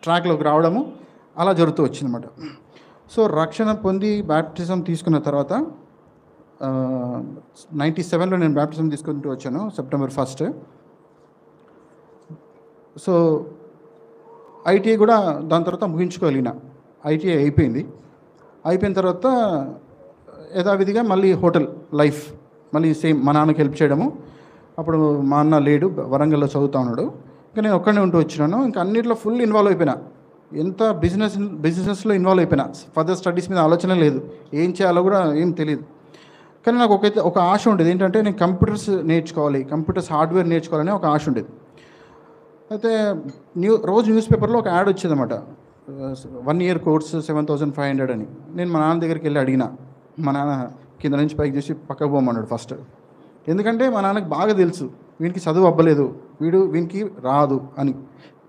ట్రాక్లోకి రావడము అలా జరుగుతూ వచ్చిందన్నమాట. సో రక్షణ పొంది బ్యాప్టిజం తీసుకున్న తర్వాత 97లో నేను బ్యాప్టిజం తీసుకుంటూ వచ్చాను, సెప్టెంబర్ 1. సో ఐటీఐ కూడా దాని తర్వాత ముగించుకోగలిగిన. ఐటీఐ అయిపోయిన తర్వాత యథావిధిగా మళ్ళీ హోటల్ లైఫ్, మళ్ళీ సేమ్ మా నాన్నకి హెల్ప్ చేయడము. అప్పుడు మా అన్న లేడు, వరంగల్లో చదువుతా ఉన్నాడు. ఇంకా నేను ఒక్కడే ఉంటూ వచ్చినాను. ఇంకా అన్నింటిలో ఫుల్ ఇన్వాల్వ్ అయిపోయినా. ఎంత బిజినెస్లో ఇన్వాల్వ్ అయిపోయినా. ఫర్దర్ స్టడీస్ మీద ఆలోచన లేదు, ఏం చేయాలో కూడా ఏం తెలియదు. కానీ నాకు ఒక ఆశ ఉండేది. ఏంటంటే నేను కంప్యూటర్స్ నేర్చుకోవాలి, కంప్యూటర్స్ హార్డ్వేర్ నేర్చుకోవాలని ఒక ఆశ ఉండేది. అయితే రోజు న్యూస్ పేపర్లో ఒక యాడ్ వచ్చేదన్నమాట, 1 year కోర్స్ 7,500 అని. నేను మా నాన్న దగ్గరికి వెళ్ళి అడిగిన. మా నాన్న కింద నుంచి పైకి చేసి పక్కకు పోమన్నాడు ఫస్ట్. ఎందుకంటే మా నాన్నకి బాగా తెలుసు వీనికి చదువు అవ్వలేదు, వీనికి రాదు అని,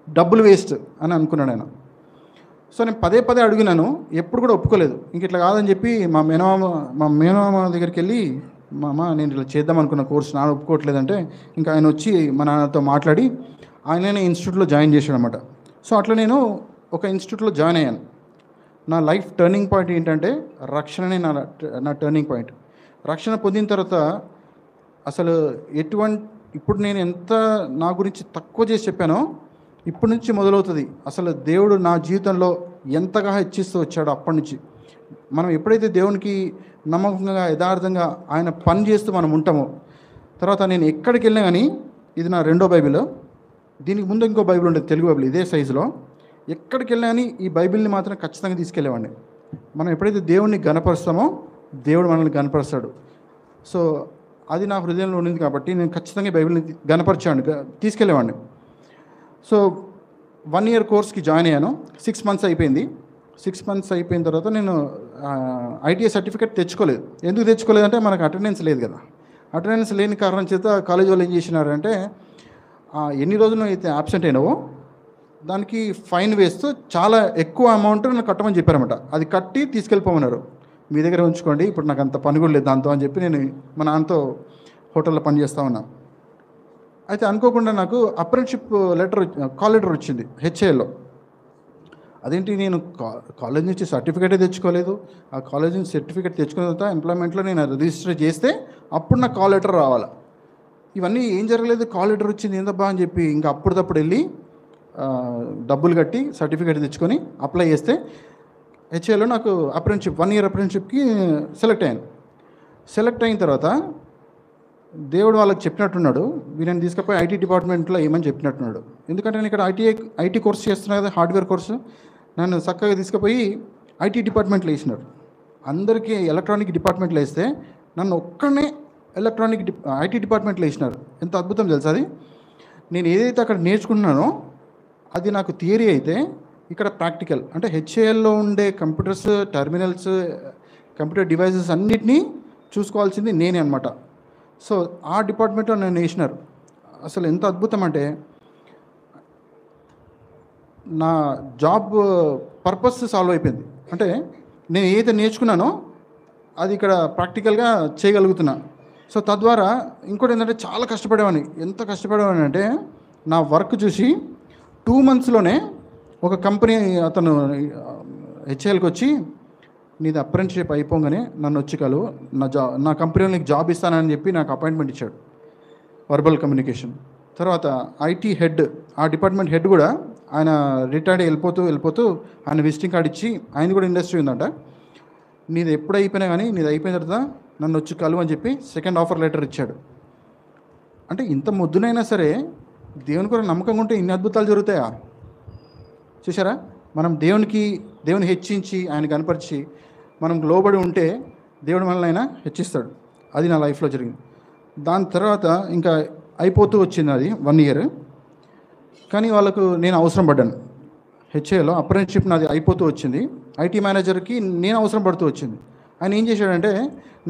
డబ్బులు వేస్ట్ అని అనుకున్నాడు ఆయన. సో నేను పదే అడిగినాను, ఎప్పుడు కూడా ఒప్పుకోలేదు. ఇంక ఇట్లా కాదని చెప్పి మా మేనమామ దగ్గరికి వెళ్ళి, మా అమ్మ నేను ఇట్లా చేద్దాం అనుకున్న కోర్సు నాన్న ఒప్పుకోవట్లేదంటే, ఇంకా ఆయన వచ్చి మా నాన్నతో మాట్లాడి ఆయననే ఇన్స్టిట్యూట్లో జాయిన్ చేశాడు అనమాట. సో అట్లా నేను ఒక ఇన్స్టిట్యూట్లో జాయిన్ అయ్యాను. నా లైఫ్ టర్నింగ్ పాయింట్ ఏంటంటే రక్షణనే నా టర్నింగ్ పాయింట్. రక్షణ పొందిన తర్వాత అసలు ఇప్పుడు నేను ఎంత నా గురించి తక్కువ చేసి చెప్పానో, ఇప్పటి నుంచి మొదలవుతుంది అసలు దేవుడు నా జీవితంలో ఎంతగా హెచ్చిస్తూ వచ్చాడో అప్పటి నుంచి. మనం ఎప్పుడైతే దేవునికి నమ్మకంగా యథార్థంగా ఆయన పని చేస్తూ మనం ఉంటామో, తర్వాత నేను ఎక్కడికి వెళ్ళినా కానీ, ఇది నా 2వ బైబిల్, దీనికి ముందు ఇంకో బైబిల్ ఉండేది, తెలుగు బైబిల్, ఇదే సైజులో. ఎక్కడికి వెళ్ళినా కానీ ఈ బైబిల్ని మాత్రం ఖచ్చితంగా తీసుకెళ్ళేవాడిని. మనం ఎప్పుడైతే దేవుడిని గణపరుస్తామో దేవుడు మనల్ని గణపరుస్తాడు. సో అది నా హృదయంలో ఉండింది కాబట్టి నేను ఖచ్చితంగా బైబిల్ని గణపరిచాను, తీసుకెళ్ళేవాడిని. సో 1 year కోర్స్కి జాయిన్ అయ్యాను. 6 months అయిపోయింది. 6 months అయిపోయిన తర్వాత నేను ఐటీఐ సర్టిఫికేట్ తెచ్చుకోలేదు. ఎందుకు తెచ్చుకోలేదంటే మనకు అటెండెన్స్ లేదు కదా. అటెండెన్స్ లేని కారణం చేత కాలేజ్ వాళ్ళు ఏం చేసినారంటే, ఎన్ని రోజులు అయితే యాబ్సెంట్ అయినావో దానికి ఫైన్ వేస్తూ చాలా ఎక్కువ అమౌంట్ నన్ను కట్టమని చెప్పారన్నమాట. అది కట్టి తీసుకెళ్ళిపోమన్నారు. మీ దగ్గర ఉంచుకోండి, ఇప్పుడు నాకు అంత పని కూడా లేదు దాంతో అని చెప్పి నేను మా నాన్నతో హోటల్లో పని చేస్తూ ఉన్నా. అయితే అనుకోకుండా నాకు అప్రెంటిషిప్ కాల్ లెటర్ వచ్చింది హెచ్ఏఎల్లో. అదేంటి, నేను కాలేజ్ నుంచి సర్టిఫికేటే తెచ్చుకోలేదు. ఆ కాలేజ్ నుంచి సర్టిఫికేట్ తెచ్చుకున్న తర్వాత ఎంప్లాయ్మెంట్లో నేను రిజిస్టర్ చేస్తే అప్పుడు నాకు కాల్ లెటర్ రావాలా. ఇవన్నీ ఏం జరగలేదు, కాల్ లెటర్ వచ్చింది ఏందబ్బా అని చెప్పి ఇంకా అప్పుడప్పుడు వెళ్ళి డబ్బులు కట్టి సర్టిఫికేట్ తెచ్చుకొని అప్లై చేస్తే హెచ్ఏలో నాకు అప్రెంటిషిప్ 1 year అప్రెంటిషిప్కి సెలెక్ట్ అయ్యాను. సెలెక్ట్ అయిన తర్వాత దేవుడు వాళ్ళకి చెప్పినట్టున్నాడు, వీళ్ళని తీసుకుపోయి ఐటీ డిపార్ట్మెంట్లో ఏమని చెప్పినట్టున్నాడు. ఎందుకంటే నేను ఇక్కడ ఐటీ కోర్స్ చేస్తున్నా కదా, హార్డ్వేర్ కోర్సు. నన్ను చక్కగా తీసుకుపోయి ఐటీ డిపార్ట్మెంట్లో వేసినారు. అందరికీ ఎలక్ట్రానిక్ డిపార్ట్మెంట్లో వేస్తే నన్ను ఒక్కడనే ఐటీ డిపార్ట్మెంట్లో వేసినారు. ఎంత అద్భుతం తెలుసా అది. నేను ఏదైతే అక్కడ నేర్చుకున్నానో అది నాకు థియరీ అయితే ఇక్కడ ప్రాక్టికల్. అంటే హెచ్ఏఎల్లో ఉండే కంప్యూటర్స్, టెర్మినల్స్, కంప్యూటర్ డివైసెస్ అన్నిటినీ చూసుకోవాల్సింది నేనే అనమాట. సో ఆ డిపార్ట్మెంట్లో నన్ను వేసినారు. అసలు ఎంత అద్భుతం అంటే నా జాబ్ పర్పస్ సాల్వ్ అయిపోయింది. అంటే నేను ఏదైతే నేర్చుకున్నానో అది ఇక్కడ ప్రాక్టికల్గా చేయగలుగుతున్నా. సో తద్వారా ఇంకోటి ఏంటంటే చాలా కష్టపడేవాడిని. ఎంత కష్టపడేవాడిని అంటే నా వర్క్ చూసి 2 monthsలోనే ఒక కంపెనీ అతను హెచ్ఏఎల్కి వచ్చి నీది అప్రెంటిస్షిప్ అయిపోగానే నన్ను వచ్చి కలువు, నా కంపెనీలో నీకు జాబ్ ఇస్తానని చెప్పి నాకు అపాయింట్మెంట్ ఇచ్చాడు. Verbal communication. తర్వాత ఐటీ హెడ్, ఆ డిపార్ట్మెంట్ హెడ్ కూడా ఆయన రిటైర్డ్ వెళ్ళిపోతూ ఆయన విజిటింగ్ కార్డ్ ఇచ్చి, ఆయన కూడా ఇండస్ట్రీ ఉందంట, నీది ఎప్పుడు అయిపోయినా కానీ నీది అయిపోయిన తర్వాత నన్ను వచ్చి కలువు అని చెప్పి సెకండ్ ఆఫర్ లెటర్ ఇచ్చాడు. అంటే ఇంత ముద్దునైనా సరే దేవుని కూడా నమ్మకంగా ఉంటే ఇన్ని అద్భుతాలు జరుగుతాయా? చూసారా, మనం దేవుని హెచ్చించి ఆయన కనపరిచి మనం లోబడి ఉంటే దేవుడు మనల్ని ఆయన హెచ్చిస్తాడు. అది నా లైఫ్లో జరిగింది. దాని తర్వాత ఇంకా అయిపోతూ వచ్చింది అది 1 year. కానీ వాళ్ళకు నేను అవసరం పడ్డాను. హెచ్ఏలో అప్రెంటిస్షిప్ నాది అయిపోతూ వచ్చింది. ఐటీ మేనేజర్కి నేను అవసరం పడుతూ వచ్చింది. ఆయన ఏం చేశాడంటే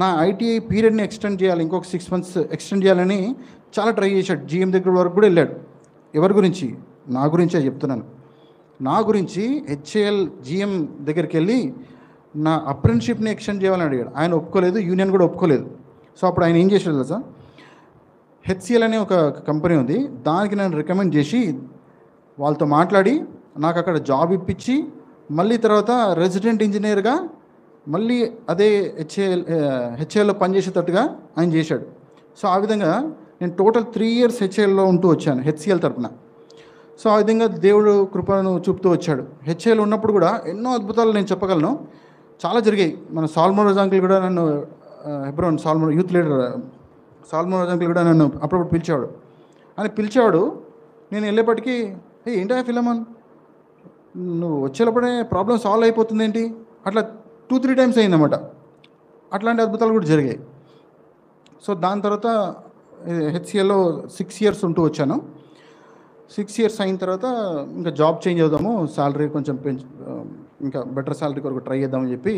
నా ఐటీ పీరియడ్ని ఎక్స్టెండ్ చేయాలి, ఇంకొక 6 months ఎక్స్టెండ్ చేయాలని చాలా ట్రై చేశాడు. జీఎం దగ్గర వరకు కూడా వెళ్ళాడు. ఎవరి గురించి? నా గురించే చెప్తున్నాను. నా గురించి హెచ్ఏఎల్ జీఎం దగ్గరికి వెళ్ళి నా అప్రెంటిస్షిప్ని ఎక్స్టెండ్ చేయాలని అడిగాడు. ఆయన ఒప్పుకోలేదు, యూనియన్ కూడా ఒప్పుకోలేదు. సో అప్పుడు ఆయన ఏం చేశాడు తెలుసా, హెచ్సిఎల్ అనే ఒక కంపెనీ ఉంది, దానికి నేను రికమెండ్ చేసి వాళ్ళతో మాట్లాడి నాకు అక్కడ జాబ్ ఇప్పించి మళ్ళీ తర్వాత రెసిడెంట్ ఇంజనీర్గా మళ్ళీ అదే హెచ్ఏఎల్లో పనిచేసేటట్టుగా ఆయన చేశాడు. సో ఆ విధంగా నేను టోటల్ 3 years హెచ్ఏఎల్లో ఉంటూ వచ్చాను హెచ్సిఎల్ తరపున. సో ఆ విధంగా దేవుడు కృపను చూపుతూ వచ్చాడు. హెచ్ఏఎల్ ఉన్నప్పుడు కూడా ఎన్నో అద్భుతాలు నేను చెప్పగలను, చాలా జరిగాయి. మన సాల్మన్ రోజా అంకుల్ కూడా నన్ను, Hebron Salman youth leader Salman Roja uncle కూడా నన్ను అప్పుడప్పుడు పిలిచేవాడు. నేను వెళ్ళేప్పటికీ ఏంటా ఫిలమన్, నువ్వు వచ్చేటప్పుడే ప్రాబ్లం సాల్వ్ అయిపోతుంది ఏంటి, అట్లా 2-3 times అయిందన్నమాట. అట్లాంటి అద్భుతాలు కూడా జరిగాయి. సో దాని తర్వాత హెచ్సిఎల్లో 6 years ఉంటూ వచ్చాను. 6 years అయిన తర్వాత ఇంకా జాబ్ చేంజ్ అవుదాము, శాలరీ కొంచెం ఇంకా బెటర్ శాలరీ కొరకు ట్రై చేద్దామని చెప్పి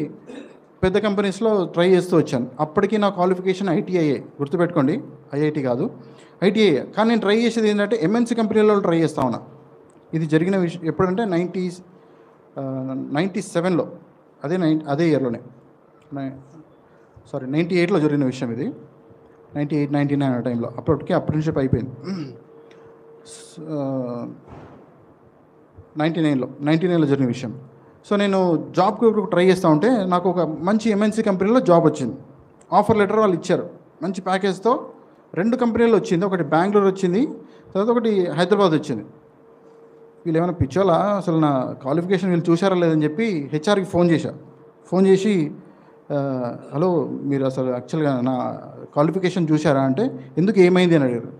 పెద్ద కంపెనీస్లో ట్రై చేస్తూ వచ్చాను. అప్పటికి నా క్వాలిఫికేషన్ ఐటీఐఏ, గుర్తుపెట్టుకోండి, ఐఐటి కాదు, ఐటీఐఏ. కానీ నేను ట్రై చేసేది ఏంటంటే ఎంఎన్సీ కంపెనీలలో ట్రై చేస్తా ఉన్నా. ఇది జరిగిన విషయం ఎప్పుడంటే 97లో, అదే ఇయర్లోనే, 98లో జరిగిన విషయం ఇది. 98-99 ఆ టైంలో, అప్పటికి అప్రెంటిస్షిప్ అయిపోయింది. 99లో జరిగిన విషయం. సో నేను జాబ్కి ట్రై చేస్తూ ఉంటే నాకు ఒక మంచి ఎంఎన్సీ కంపెనీలో జాబ్ వచ్చింది. ఆఫర్ లెటర్ వాళ్ళు ఇచ్చారు మంచి ప్యాకేజ్తో. 2 కంపెనీలు వచ్చింది, ఒకటి బెంగళూరు వచ్చింది, తర్వాత ఒకటి హైదరాబాద్ వచ్చింది. వీళ్ళు ఏమైనా పిచ్చోలా, అసలు నా క్వాలిఫికేషన్ వీళ్ళు చూసారా లేదని చెప్పి హెచ్ఆర్కి ఫోన్ చేసి హలో మీరు అసలు యాక్చువల్గా నా క్వాలిఫికేషన్ చూసారా అంటే, ఎందుకు ఏమైంది అని అడిగారు.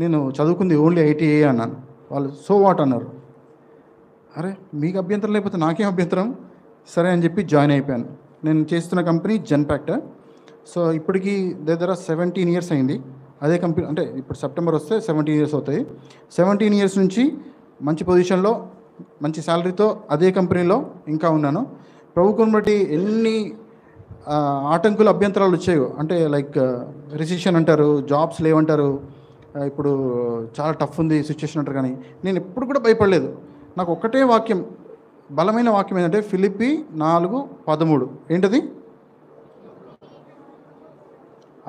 నేను చదువుకుంది ఓన్లీ ఐటీఐ అన్నాను. వాళ్ళు సో వాట్ అన్నారు. అరే మీకు అభ్యంతరం లేకపోతే నాకేం అభ్యంతరం, సరే అని చెప్పి జాయిన్ అయిపోయాను. నేను చేస్తున్న కంపెనీ జెన్పాక్ట్. సో ఇప్పటికీ దగ్గర 17 years అయింది అదే కంపెనీ. అంటే ఇప్పుడు సెప్టెంబర్ వస్తే 17 years అవుతాయి. 17 years నుంచి మంచి పొజిషన్లో మంచి శాలరీతో అదే కంపెనీలో ఇంకా ఉన్నాను. ప్రభుత్వం బట్టి ఎన్ని ఆటంకులు అభ్యంతరాలు వచ్చాయో, అంటే లైక్ రిసిషన్ అంటారు, జాబ్స్ లేవంటారు, ఇప్పుడు చాలా టఫ్ ఉంది సిచ్యువేషన్ అంటారు. కానీ నేను ఎప్పుడు కూడా భయపడలేదు. నాకు ఒక్కటే వాక్యం, బలమైన వాక్యం ఏంటంటే ఫిలిప్పీ 4:13. ఏంటది?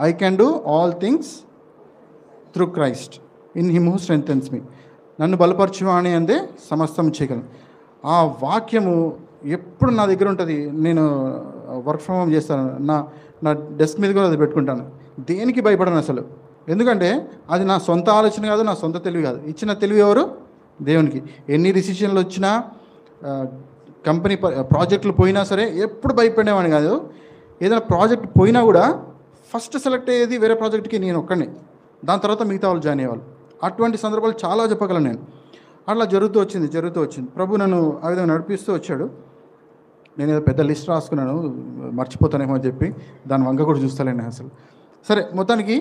I can do all things through Christ in him who strengthens me. నన్ను బలపరచువాని అందే సమస్తం చేయగలను. ఆ వాక్యము ఎప్పుడు నా దగ్గర ఉంటుంది. నేను వర్క్ ఫ్రమ్ హోమ్ చేస్తాను, నా డెస్క్ మీద కూడా అది పెట్టుకుంటాను. దేనికి భయపడను అసలు. ఎందుకంటే అది నా సొంత ఆలోచన కాదు, నా సొంత తెలివి కాదు. ఇచ్చిన తెలివి ఎవరు? దేవునికి. ఎన్ని డిసిషన్లు వచ్చినా, కంపెనీ ప్రాజెక్టులు పోయినా సరే ఎప్పుడు భయపడేవాడిని కాదు. ఏదైనా ప్రాజెక్ట్ పోయినా కూడా ఫస్ట్ సెలెక్ట్ అయ్యేది వేరే ప్రాజెక్ట్కి నేను ఒక్కడిని, దాని తర్వాత మిగతా వాళ్ళు జాయిన్ అయ్యేవాళ్ళు. అటువంటి సందర్భాలు చాలా చెప్పగలను నేను. అట్లా జరుగుతూ వచ్చింది. ప్రభు నన్ను ఆ విధంగా నడిపిస్తూ వచ్చాడు. నేను ఏదో పెద్ద లిస్ట్ రాసుకున్నాను, మర్చిపోతానేమో అని చెప్పి దాని వంక కూడా చూస్తలేను అసలు. సరే, మొత్తానికి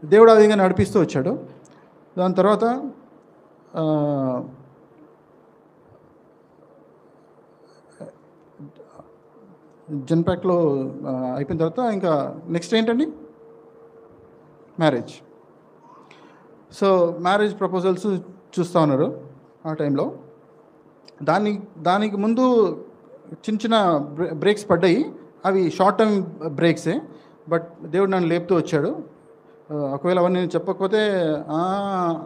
దేవుడు ఆ విధంగా నడిపిస్తూ వచ్చాడు. దాని తర్వాత జెన్పాక్లో అయిపోయిన తర్వాత ఇంకా నెక్స్ట్ ఏంటండి, మ్యారేజ్. సో మ్యారేజ్ ప్రపోజల్స్ చూస్తూ ఉన్నారు ఆ టైంలో. దానికి ముందు చిన్న చిన్న బ్రేక్స్ పడ్డాయి. అవి షార్ట్ టర్మ్ బ్రేక్సే, బట్ దేవుడు నన్ను లేపుతూ వచ్చాడు. ఒకవేళ అవన్నీ నేను చెప్పకపోతే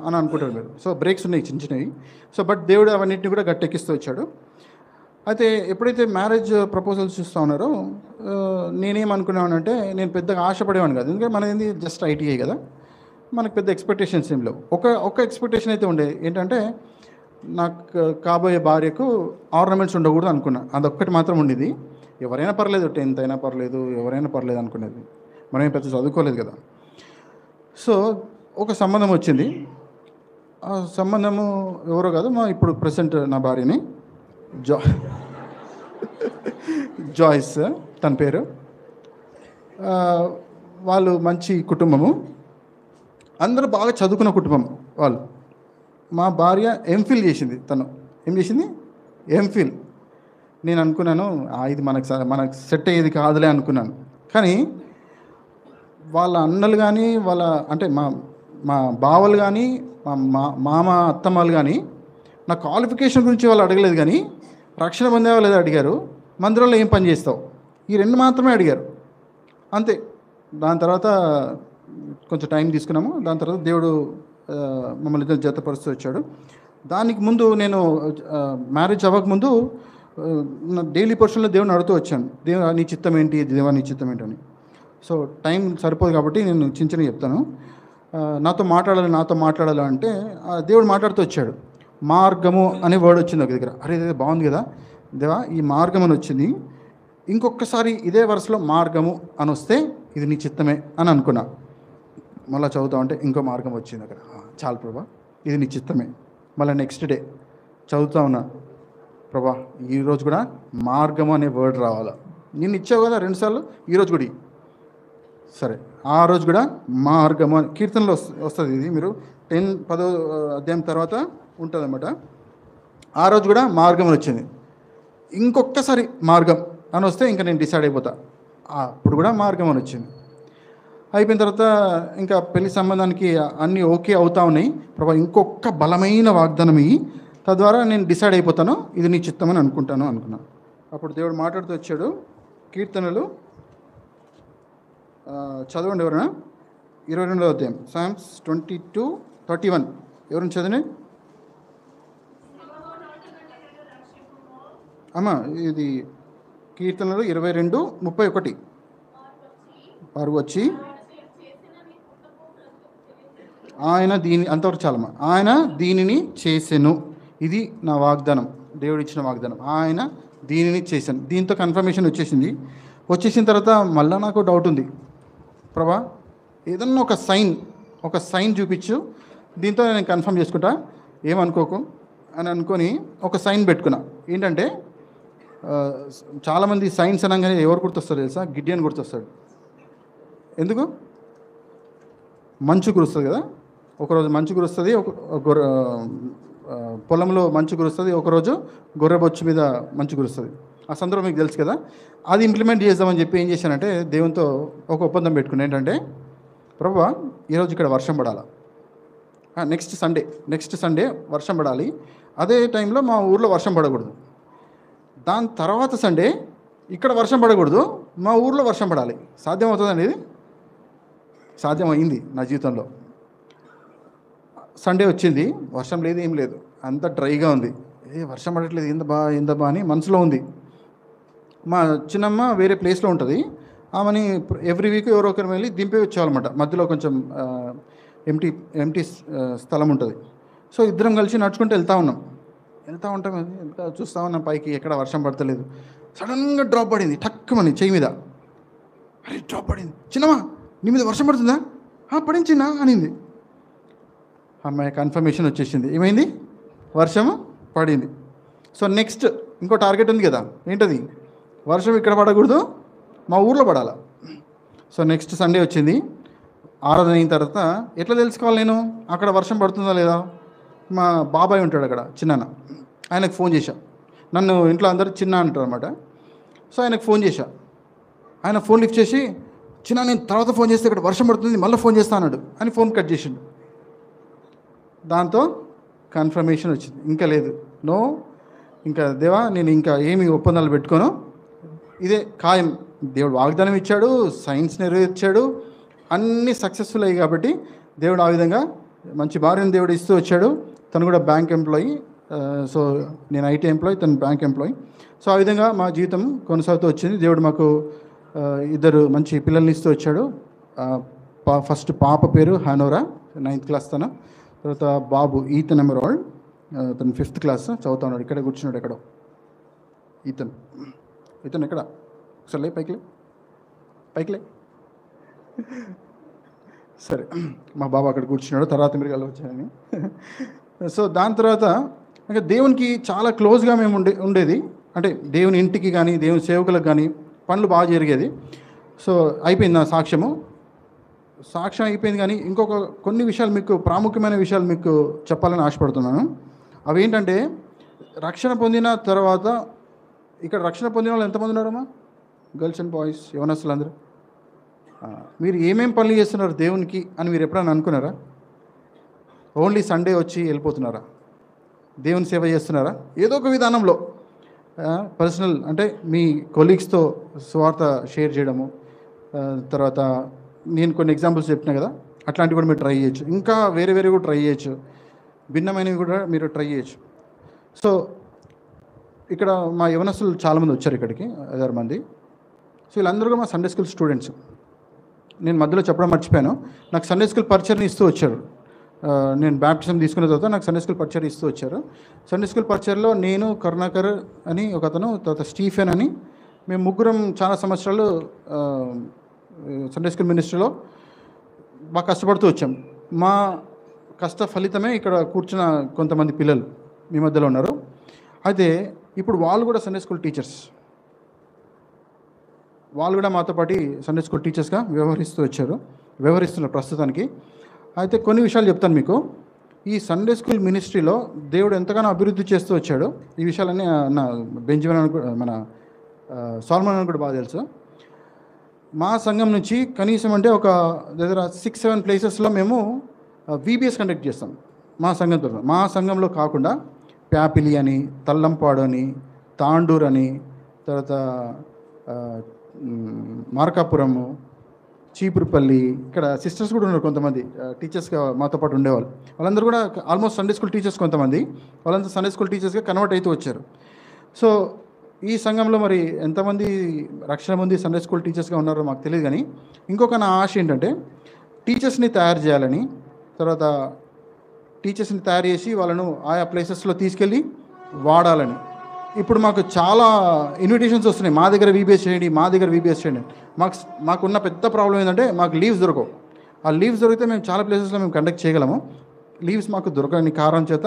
అని అనుకుంటారు మీరు. సో బ్రేక్స్ ఉన్నాయి చిన్న చిన్నవి. సో బట్ దేవుడు అవన్నింటిని కూడా గట్టెక్కిస్తూ వచ్చాడు. అయితే ఎప్పుడైతే మ్యారేజ్ ప్రపోజల్స్ చూస్తూ ఉన్నారో నేనేమనుకున్నానంటే, నేను పెద్దగా ఆశపడేవాడిని కాదు, ఎందుకంటే మన ఏంది జస్ట్ ఐటీఐ కదా, మనకు పెద్ద ఎక్స్పెక్టేషన్స్ ఏం లేవు. ఒక ఎక్స్పెక్టేషన్ అయితే ఉండే, ఏంటంటే నాకు కాబోయే భార్యకు ఆర్నమెంట్స్ ఉండకూడదు అనుకున్నా. అదొక్కటి మాత్రం ఉండేది. ఎవరైనా పర్లేదు, 10th అయినా పర్లేదు, ఎవరైనా పర్లేదు అనుకునేది. మనం పెద్ద చదువుకోలేదు కదా. సో ఒక సంబంధం వచ్చింది. ఆ సంబంధము ఎవరో కాదు, మా ఇప్పుడు ప్రెసెంట్ నా భార్యని, జాయిస్ తన పేరు. వాళ్ళు మంచి కుటుంబము, అందరూ బాగా చదువుకున్న కుటుంబం వాళ్ళు. మా భార్య ఎంఫిల్ చేసింది. తను ఏం చేసింది? ఎంఫిల్. నేను అనుకున్నాను ఇది మనకు సెట్ అయ్యేది కాదులే అనుకున్నాను. కానీ వాళ్ళ అన్నలు కానీ, అంటే మా బావలు కానీ, మామ అత్తమ్మలు కానీ నా క్వాలిఫికేషన్ గురించి వాళ్ళు అడగలేదు, కానీ రక్షణ పొందేవా లేదా అడిగారు, మందిరంలో ఏం పని చేస్తావు, ఈ 2 మాత్రమే అడిగారు, అంతే. దాని తర్వాత కొంచెం టైం తీసుకున్నాము. దాని తర్వాత దేవుడు మమ్మల్ని ఇద్దరు జతపరుస్తూ వచ్చాడు. దానికి ముందు నేను మ్యారేజ్ అవ్వకముందు నా డైలీ పర్సన్లో దేవుడిని అడుగుతూ వచ్చాను, దేవుడు నీ చిత్తం ఏంటి, దేవా నీ చిత్తం ఏంటని. సో టైం సరిపోదు కాబట్టి నేను చిన్న చెప్తాను. నాతో మాట్లాడాలి అంటే దేవుడు మాట్లాడుతూ వచ్చాడు. మార్గము అనే వర్డ్ వచ్చింది ఒక దగ్గర. అరే ఇదే బాగుంది కదా దేవా, ఈ మార్గం అని వచ్చింది. ఇంకొకసారి ఇదే వరుసలో మార్గము అని వస్తే ఇది నీ చిత్తమే అని అనుకున్నా. మళ్ళీ చదువుతామంటే ఇంకో మార్గం వచ్చింది అక్కడ. చాలు ప్రభా, ఇది నీ చిత్తమే. మళ్ళీ నెక్స్ట్ డే చదువుతా ఉన్నా, ప్రభా ఈరోజు కూడా మార్గము అనే వర్డ్ రావాలా, నిన్ను ఇచ్చావు కదా 2 సార్లు, ఈరోజు కూడా సరే. ఆ రోజు కూడా మార్గము అని కీర్తనలో వస్తుంది. ఇది మీరు 10వ అధ్యాయం తర్వాత ఉంటుంది అన్నమాట. ఆ రోజు కూడా మార్గం అని వచ్చింది. ఇంకొకసారి మార్గం అని వస్తే ఇంకా నేను డిసైడ్ అయిపోతా. అప్పుడు కూడా మార్గం అని వచ్చింది. అయిపోయిన తర్వాత ఇంకా పెళ్లి సంబంధానికి అన్నీ ఓకే అవుతా ఉన్నాయి. ప్రభా ఇంకొక బలమైన వాగ్దానం ఇయ్యి, తద్వారా నేను డిసైడ్ అయిపోతాను, ఇది నీ చిత్తమని అనుకున్నాను. అప్పుడు దేవుడు మాట్లాడుతూ వచ్చాడు. కీర్తనలు చదవండి ఎవరైనా, 22వ అధ్యాయం, సామ్స్ 22:31. ఎవరైనా చదివి అమ్మా, ఇది కీర్తనలు 22:31. వారు వచ్చి ఆయన అంతవరకు చాలమ్మా. ఆయన దీనిని చేసెను, ఇది నా వాగ్దానం, దేవుడు ఇచ్చిన వాగ్దానం. ఆయన దీనిని చేశాను. దీంతో కన్ఫర్మేషన్ వచ్చేసిన తర్వాత మళ్ళీ నాకు డౌట్ ఉంది. ప్రభా ఏదన్నా ఒక సైన్ చూపించు, దీంతో నేను కన్ఫర్మ్ చేసుకుంటా, ఏమనుకోకు అని అనుకొని ఒక సైన్ పెట్టుకున్నా. ఏంటంటే చాలామంది సైన్స్ అనగానే ఎవరు గుర్తొస్తారు తెలుసా? గిడ్డియన్ గుర్తొస్తాడు. ఎందుకు? మంచు కురుస్తుంది కదా, ఒకరోజు మంచు కురుస్తుంది, పొలంలో మంచు కురుస్తుంది, ఒకరోజు గొర్రెబొచ్చు మీద మంచు కురుస్తుంది. ఆ సందర్భం మీకు తెలుసు కదా. అది ఇంప్లిమెంట్ చేద్దామని చెప్పి ఏం చేశానంటే, దేవునితో ఒక ఒప్పందం పెట్టుకుని, ఏంటంటే ప్రభువా ఈరోజు ఇక్కడ వర్షం పడాలా, నెక్స్ట్ సండే వర్షం పడాలి, అదే టైంలో మా ఊర్లో వర్షం పడకూడదు, దాని తర్వాత సండే ఇక్కడ వర్షం పడకూడదు, మా ఊర్లో వర్షం పడాలి. సాధ్యమవుతుందండి ఇది? సాధ్యమైంది నా జీవితంలో. సండే వచ్చింది, వర్షం లేదు, ఏం లేదు, అంత డ్రైగా ఉంది. వర్షం పడట్లేదు, ఏందబ్బా అని మనసులో ఉంది. మా చిన్నమ్మ వేరే ప్లేస్లో ఉంటుంది, ఆమెని ఎవ్రీ వీక్ ఎవరో ఒకరు వెళ్ళి దింపి వచ్చేవాళ్ళమాట. మధ్యలో కొంచెం ఎంటీ స్థలం ఉంటుంది. సో ఇద్దరం కలిసి నడుచుకుంటూ వెళ్తూ ఉంటాం, చూస్తూ ఉన్నాం పైకి, ఎక్కడ వర్షం పడతలేదు. సడన్గా డ్రాప్ పడింది, టక్కుమని చెయ్యి మీద. అరే డ్రాప్ పడింది, చిన్నమ్మా నీ మీద వర్షం పడుతుందా? పడింది చిన్న అనింది. అమ్మాయి కన్ఫర్మేషన్ వచ్చేసింది, ఏమైంది? వర్షం పడింది. సో నెక్స్ట్ ఇంకో టార్గెట్ ఉంది కదా, ఏంటది? వర్షం ఇక్కడ పడకూడదు, మా ఊర్లో పడాలి. సో నెక్స్ట్ సండే వచ్చింది. ఆరాధన అయిన తర్వాత ఎట్లా తెలుసుకోవాలి నేను అక్కడ వర్షం పడుతుందా లేదా? మా బాబాయ్ ఉంటాడు అక్కడ, చిన్నాన్న, ఆయనకు ఫోన్ చేశా. నన్ను ఇంట్లో అందరూ చిన్న అంటారు అనమాట. సో ఆయనకు ఫోన్ చేశా. ఆయన ఫోన్ లిఫ్ట్ చేసి, చిన్న నేను తర్వాత ఫోన్ చేస్తే ఇక్కడ వర్షం పడుతుంది, మళ్ళీ ఫోన్ చేస్తా అన్నాడు అని ఫోన్ కట్ చేసిండు. దాంతో కన్ఫర్మేషన్ వచ్చింది, ఇంకా లేదు, నో, ఇంకా దేవా నేను ఇంకా ఏమి ఒప్పందాలు పెట్టుకోను, ఇదే ఖాయం. దేవుడు వాగ్దానం ఇచ్చాడు, సైన్స్ నెరవేర్చాడు, అన్నీ సక్సెస్ఫుల్ అయ్యాయి. కాబట్టి దేవుడు ఆ విధంగా మంచి భార్యను దేవుడు ఇస్తూ వచ్చాడు. తను కూడా బ్యాంక్ ఎంప్లాయీ, సో నేను ఐటీ ఎంప్లాయీ, తను బ్యాంక్ ఎంప్లాయీ. సో ఆ విధంగా మా జీవితం కొనసాగుతూ వచ్చింది. దేవుడు మాకు ఇద్దరు మంచి పిల్లల్ని ఇస్తూ వచ్చాడు. ఫస్ట్ పాప పేరు హనోరా, 9th క్లాస్ తను. తర్వాత బాబు ఈతన్ ఎమరాల్డ్, తను 5th క్లాస్ చదువుతా ఉన్నాడు. ఇక్కడే కూర్చున్నాడు ఎక్కడో. ఈతన్ ఎక్కడ? ఒకసారి లే, పైకిలే. సరే, మా బాబు అక్కడ కూర్చున్నాడు, తర్వాత మీరు కలవచ్చారని. సో దాని తర్వాత ఇంకా దేవునికి చాలా క్లోజ్గా మేము ఉండేది. అంటే దేవుని ఇంటికి కానీ దేవుని సేవకులకు కానీ పనులు బాగా జరిగేది. సో అయిపోయింది నా సాక్ష్యం అయిపోయింది. కానీ ఇంకొక కొన్ని విషయాలు మీకు, ప్రాముఖ్యమైన విషయాలు మీకు చెప్పాలని ఆశపడుతున్నాను. అవి ఏంటంటే, రక్షణ పొందిన తర్వాత ఇక్కడ రక్షణ పొందిన వాళ్ళు ఎంతమంది ఉన్నారమ్మా? గర్ల్స్ అండ్ బాయ్స్, యవనస్తులు అందరూ. మీరు ఏమేం పనులు చేస్తున్నారు దేవునికి అని మీరు ఎప్పుడైనా అనుకున్నారా? ఓన్లీ సండే వచ్చి వెళ్ళిపోతున్నారా? దేవుని సేవ చేస్తున్నారా? ఏదో ఒక విధానంలో పర్సనల్, అంటే మీ కొలీగ్స్తో స్వార్థ షేర్ చేయడము, తర్వాత నేను కొన్ని ఎగ్జాంపుల్స్ చెప్పినా కదా, అట్లాంటివి కూడా మీరు ట్రై చేయొచ్చు. ఇంకా వేరే కూడా ట్రై చేయొచ్చు, భిన్నమైనవి కూడా మీరు ట్రై చేయొచ్చు. సో ఇక్కడ మా యవనస్తులు చాలామంది వచ్చారు ఇక్కడికి, 6 మంది. సో వీళ్ళందరూ కూడా మా సండే స్కూల్ స్టూడెంట్స్. నేను మధ్యలో చెప్పడం మర్చిపోయాను, నాకు సండే స్కూల్ పరిచర్ని ఇస్తూ వచ్చారు. నేను బ్యాప్టిజం తీసుకున్న తర్వాత నాకు సండే స్కూల్ పరిచర్ ఇస్తూ వచ్చారు. సండే స్కూల్ పరిచర్లో నేను, కరుణాకర్ అని ఒకతను, తర్వాత స్టీఫెన్ అని, మేము ముగ్గురం చాలా సంవత్సరాలు సండే స్కూల్ మినిస్ట్రీలో బాగా కష్టపడుతూ వచ్చాం. మా కష్ట ఫలితమే ఇక్కడ కూర్చున్న కొంతమంది పిల్లలు మీ మధ్యలో ఉన్నారు. అయితే ఇప్పుడు వాళ్ళు కూడా సండే స్కూల్ టీచర్స్, వాళ్ళు కూడా మాతో పాటు సండే స్కూల్ టీచర్స్గా వ్యవహరిస్తున్నారు ప్రస్తుతానికి. అయితే కొన్ని విషయాలు చెప్తాను మీకు. ఈ సండే స్కూల్ మినిస్ట్రీలో దేవుడు ఎంతగానో అభివృద్ధి చేస్తూ వచ్చాడు. ఈ విషయాలన్నీ నా బెంజమిన్ మన సాల్మన్ అని కూడా బాగా తెలుసు. మా సంఘం నుంచి కనీసం అంటే ఒక దగ్గర 6-7 ప్లేసెస్లో మేము VBS కండక్ట్ చేస్తాం మా సంఘంతో. మా సంఘంలో కాకుండా ప్యాపిలి అని, తల్లంపాడు అని, తాండూర్ అని, తర్వాత మార్కాపురము, చీపురుపల్లి, ఇక్కడ సిస్టర్స్ కూడా ఉన్నారు కొంతమంది టీచర్స్గా మాతో పాటు ఉండేవాళ్ళు. వాళ్ళందరూ కూడా ఆల్మోస్ట్ సండే స్కూల్ టీచర్స్, కొంతమంది వాళ్ళంతా సండే స్కూల్ టీచర్స్గా కన్వర్ట్ అవుతూ వచ్చారు. సో ఈ సంఘంలో మరి ఎంతమంది రక్షణ మంది సండే స్కూల్ టీచర్స్గా ఉన్నారో మాకు తెలియదు. కానీ ఇంకొక నా ఆశ ఏంటంటే, టీచర్స్ని తయారు చేయాలని, తర్వాత టీచర్స్ని తయారు చేసి వాళ్ళను ఆయా ప్లేసెస్లో తీసుకెళ్ళి వాడాలని. ఇప్పుడు మాకు చాలా ఇన్విటేషన్స్ వస్తున్నాయి, మా దగ్గర VBS చేయండి. మాకున్న పెద్ద ప్రాబ్లం ఏంటంటే, మాకు లీవ్స్ దొరకవు. ఆ లీవ్స్ దొరికితే మేము చాలా ప్లేసెస్లో మేము కండక్ట్ చేయగలము. లీవ్స్ మాకు దొరకని కారణం చేత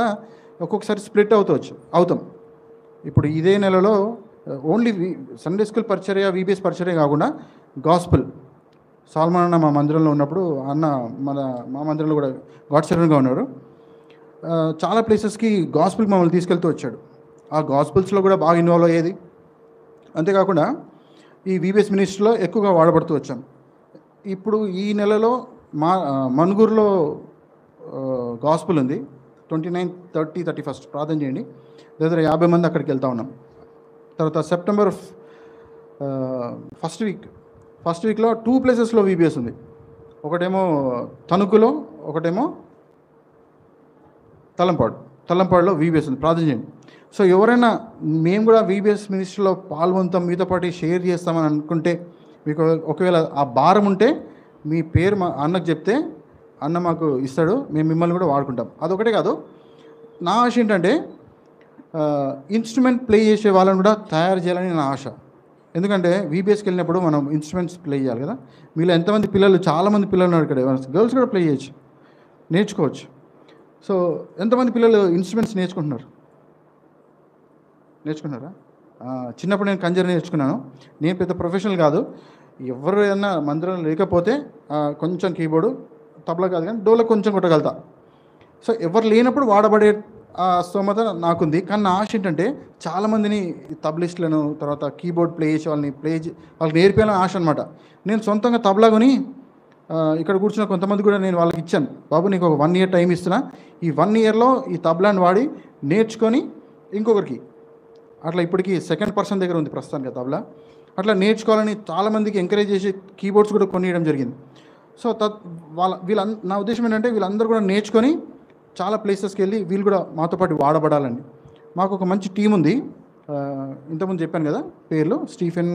ఒక్కొక్కసారి స్ప్లిట్ అవుతాం. ఇప్పుడు ఇదే నెలలో ఓన్లీ సండే స్కూల్ పరిచర్య, VBS పరిచర్య కాకుండా గాస్పుల్, సాల్మాన్ అన్న మా మందిరంలో ఉన్నప్పుడు, అన్న మా మందిరంలో కూడా గాడ్ సర్వెంట్గా ఉన్నారు. చాలా ప్లేసెస్కి గాస్పుల్కి మమ్మల్ని తీసుకెళ్తూ వచ్చాడు. ఆ గాస్పుల్స్లో కూడా బాగా ఇన్వాల్వ్ అయ్యేది. అంతేకాకుండా ఈ VBS మినిస్ట్రీలో ఎక్కువగా వాడబడుతూ వచ్చాం. ఇప్పుడు ఈ నెలలో మనుగూరులో గాస్పుల్ ఉంది. 29, 30, 31 ప్రార్థన చేయండి. దగ్గర 50 మంది అక్కడికి వెళ్తూ ఉన్నాం. తర్వాత సెప్టెంబర్ ఫస్ట్ వీక్లో 2 ప్లేసెస్లో VBS ఉంది. ఒకటేమో తణుకులో, ఒకటేమో తల్లంపాడులో VBS ఉంది. ప్రార్థన చేయండి. సో ఎవరైనా మేము కూడా VBS మినిస్ట్రీలో పాల్గొంటాం, మీతో పాటు షేర్ చేస్తామని అనుకుంటే, మీకు ఒకవేళ ఆ భారం ఉంటే మీ పేరు మా అన్నకు చెప్తే అన్న మాకు ఇస్తాడు, మేము మిమ్మల్ని కూడా వాడుకుంటాం. అదొకటే కాదు, నా ఆశ ఏంటంటే ఇన్స్ట్రుమెంట్ ప్లే చేసే వాళ్ళని కూడా తయారు చేయాలని నా ఆశ. ఎందుకంటే VBSకి వెళ్ళినప్పుడు మనం ఇన్స్ట్రుమెంట్స్ ప్లే చేయాలి కదా. మీలో ఎంతమంది పిల్లలు, చాలామంది పిల్లలు ఉన్నారు ఇక్కడ, గర్ల్స్ కూడా ప్లే చేయొచ్చు, నేర్చుకోవచ్చు. సో ఎంతమంది పిల్లలు ఇన్స్ట్రుమెంట్స్ నేర్చుకుంటున్నారా? చిన్నప్పుడు నేను కంజర నేర్చుకున్నాను. నేను పెద్ద ప్రొఫెషనల్ కాదు. ఎవరైనా మందిరం లేకపోతే కొంచెం కీబోర్డు, తబలా కాదు కానీ డోలకు కొంచెం కొట్టగలుగుతా. సో ఎవరు లేనప్పుడు వాడబడే స్తోమత నాకుంది. కానీ నా ఆశ ఏంటంటే చాలామందిని తబలిస్టులను, తర్వాత కీబోర్డ్ ప్లే చేసే వాళ్ళకి నేర్పేయాలని ఆశ అనమాట. నేను సొంతంగా తబలా కొని ఇక్కడ కూర్చున్న కొంతమంది కూడా నేను వాళ్ళకి ఇచ్చాను. బాబు నీకు ఒక 1 year టైం ఇస్తున్నా, ఈ 1 yearలో ఈ తబలాని వాడి నేర్చుకొని ఇంకొకరికి, అట్లా ఇప్పటికీ 2nd person దగ్గర ఉంది ప్రస్తుతానికి తబలా. అట్లా నేర్చుకోవాలని చాలామందికి ఎంకరేజ్ చేసి కీబోర్డ్స్ కూడా కొనియడం జరిగింది. సో నా ఉద్దేశం ఏంటంటే వీళ్ళందరూ కూడా నేర్చుకొని చాలా ప్లేసెస్కి వెళ్ళి వీళ్ళు కూడా మాతో పాటు వాడబడాలని. మాకు ఒక మంచి టీం ఉంది. ఇంతకుముందు చెప్పాను కదా పేర్లు, స్టీఫెన్,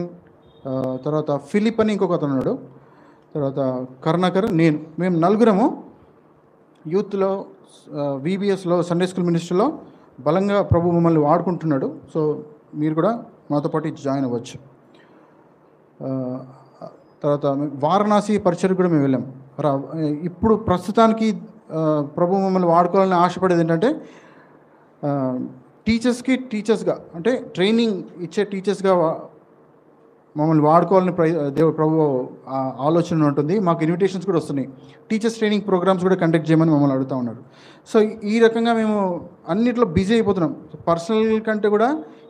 తర్వాత ఫిలిప్ అని ఇంకొక అతను ఉన్నాడు, తర్వాత కరుణాకర్, మేము 4 యూత్లో, VBSలో, సండే స్కూల్ మినిస్ట్రీలో బలంగా ప్రభు మమ్మల్ని వాడుకుంటున్నాడు. సో మీరు కూడా మాతో పాటు జాయిన్ అవ్వచ్చు. తర్వాత వారణాసి పరిచయకు కూడా మేము వెళ్ళాం. ఇప్పుడు ప్రస్తుతానికి ప్రభు మమ్మల్ని వాడుకోవాలని ఆశపడేది ఏంటంటే టీచర్స్గా అంటే ట్రైనింగ్ ఇచ్చే టీచర్స్గా మమ్మల్ని వాడుకోవాలని దేవుడు ప్రభు ఆలోచన ఉంటుంది. మాకు ఇన్విటేషన్స్ కూడా వస్తున్నాయి. టీచర్స్ ట్రైనింగ్ ప్రోగ్రామ్స్ కూడా కండక్ట్ చేయమని మమ్మల్ని అడుగుతూ ఉన్నారు. సో ఈ రకంగా మేము అన్నిట్లో బిజీ అయిపోతున్నాం. పర్సనల్ కంటే కూడా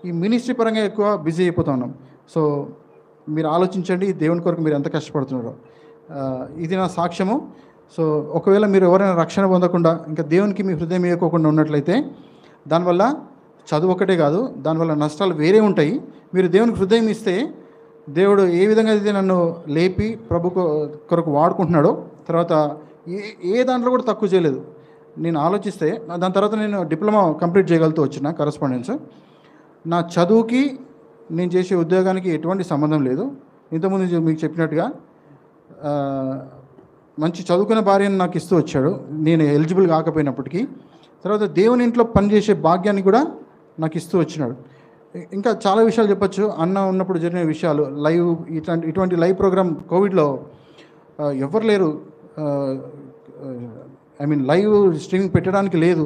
ఈ మినిస్ట్రీ పరంగా ఎక్కువ బిజీ అయిపోతూ ఉన్నాం. సో మీరు ఆలోచించండి, దేవుని కొరకు మీరు ఎంత కష్టపడుతున్నారో. ఇది నా సాక్ష్యము. సో ఒకవేళ మీరు ఎవరైనా రక్షణ పొందకుండా ఇంకా దేవునికి మీ హృదయం ఇవ్వకుండా ఉన్నట్లయితే దానివల్ల చదువు ఒకటే కాదు, దానివల్ల నష్టాలు వేరే ఉంటాయి. మీరు దేవునికి హృదయం ఇస్తే దేవుడు ఏ విధంగా అయితే నన్ను లేపి ప్రభు కొరకు వాడుకుంటున్నాడో, తర్వాత ఏ దాంట్లో కూడా తక్కువ చేయలేదు. నేను ఆలోచిస్తే దాని తర్వాత నేను డిప్లొమా కంప్లీట్ చేయగలుగుతూ వచ్చిన కరస్పాండెన్స్. నా చదువుకి నేను చేసే ఉద్యోగానికి ఎటువంటి సంబంధం లేదు. ఇంతకుముందు మీకు చెప్పినట్టుగా మంచి చదువుకునే భార్యను నాకు ఇస్తూ వచ్చాడు, నేను ఎలిజిబుల్ కాకపోయినప్పటికీ. తర్వాత దేవుని ఇంట్లో పనిచేసే భాగ్యాన్ని కూడా నాకు ఇస్తూ వచ్చినాడు. ఇంకా చాలా విషయాలు చెప్పచ్చు. అన్న ఉన్నప్పుడు జరిగిన విషయాలు, లైవ్ ఇటువంటి లైవ్ ప్రోగ్రామ్ కోవిడ్లో ఎవరు లేరు. లైవ్ స్ట్రీమింగ్ పెట్టడానికి లేదు.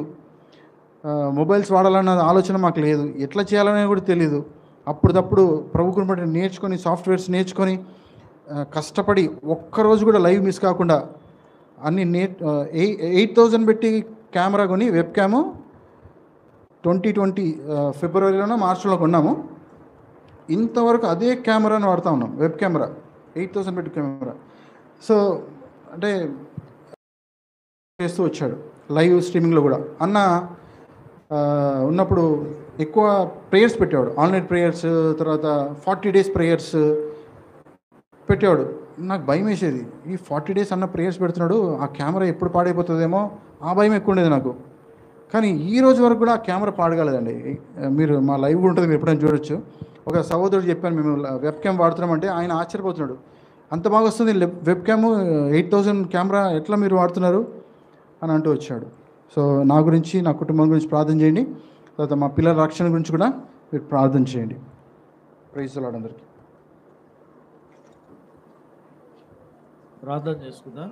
మొబైల్స్ వాడాలన్న ఆలోచన మాకు లేదు. ఎట్లా చేయాలనేది కూడా తెలియదు. అప్పుడప్పుడు ప్రభుత్వం బట్టి నేర్చుకొని, సాఫ్ట్వేర్స్ నేర్చుకొని, కష్టపడి ఒక్కరోజు కూడా లైవ్ మిస్ కాకుండా అన్ని 8,000 పెట్టి కెమెరా కొని, వెబ్ క్యాము 2020 ఫిబ్రవరిలోనో మార్చిలో కొన్నాము. ఇంతవరకు అదే కెమెరాను వాడుతూ ఉన్నాం, వెబ్ కెమెరా 8,000 పెట్టి కెమెరా. సో అంటే చేస్తూ వచ్చాడు లైవ్ స్ట్రీమింగ్లో కూడా. అన్న ఉన్నప్పుడు ఎక్కువ ప్రేయర్స్ పెట్టేవాడు, ఆన్లైన్ ప్రేయర్స్, తర్వాత 40 days ప్రేయర్స్ పెట్టేవాడు. నాకు భయం వేసేది, ఈ 40 days అన్న ప్రేయర్స్ పెడుతున్నాడు, ఆ కెమెరా ఎప్పుడు పాడైపోతుందేమో ఆ భయం ఎక్కువ ఉండేది నాకు. కానీ ఈ రోజు వరకు కూడా ఆ కెమెరా పాడగలదండి. మీరు మా లైవ్ ఉంటుంది, మీరు ఎప్పుడైనా చూడొచ్చు. ఒక సహోదరుడు చెప్పాను, మేము వెబ్ క్యామ్ వాడుతున్నామంటే ఆయన ఆశ్చర్యపోతున్నాడు, అంత బాగా వస్తుంది వెబ్ క్యామ్, 8,000 కెమెరా ఎట్లా మీరు వాడుతున్నారు అని అంటూ వచ్చాడు. సో నా గురించి, నా కుటుంబం గురించి ప్రార్థన చేయండి. తర్వాత మా పిల్లల రక్షణ గురించి కూడా మీరు ప్రార్థన చేయండి. ప్రైజ్ ది లార్డ్ అందరికీ. ప్రార్థన చేసుకుందాం.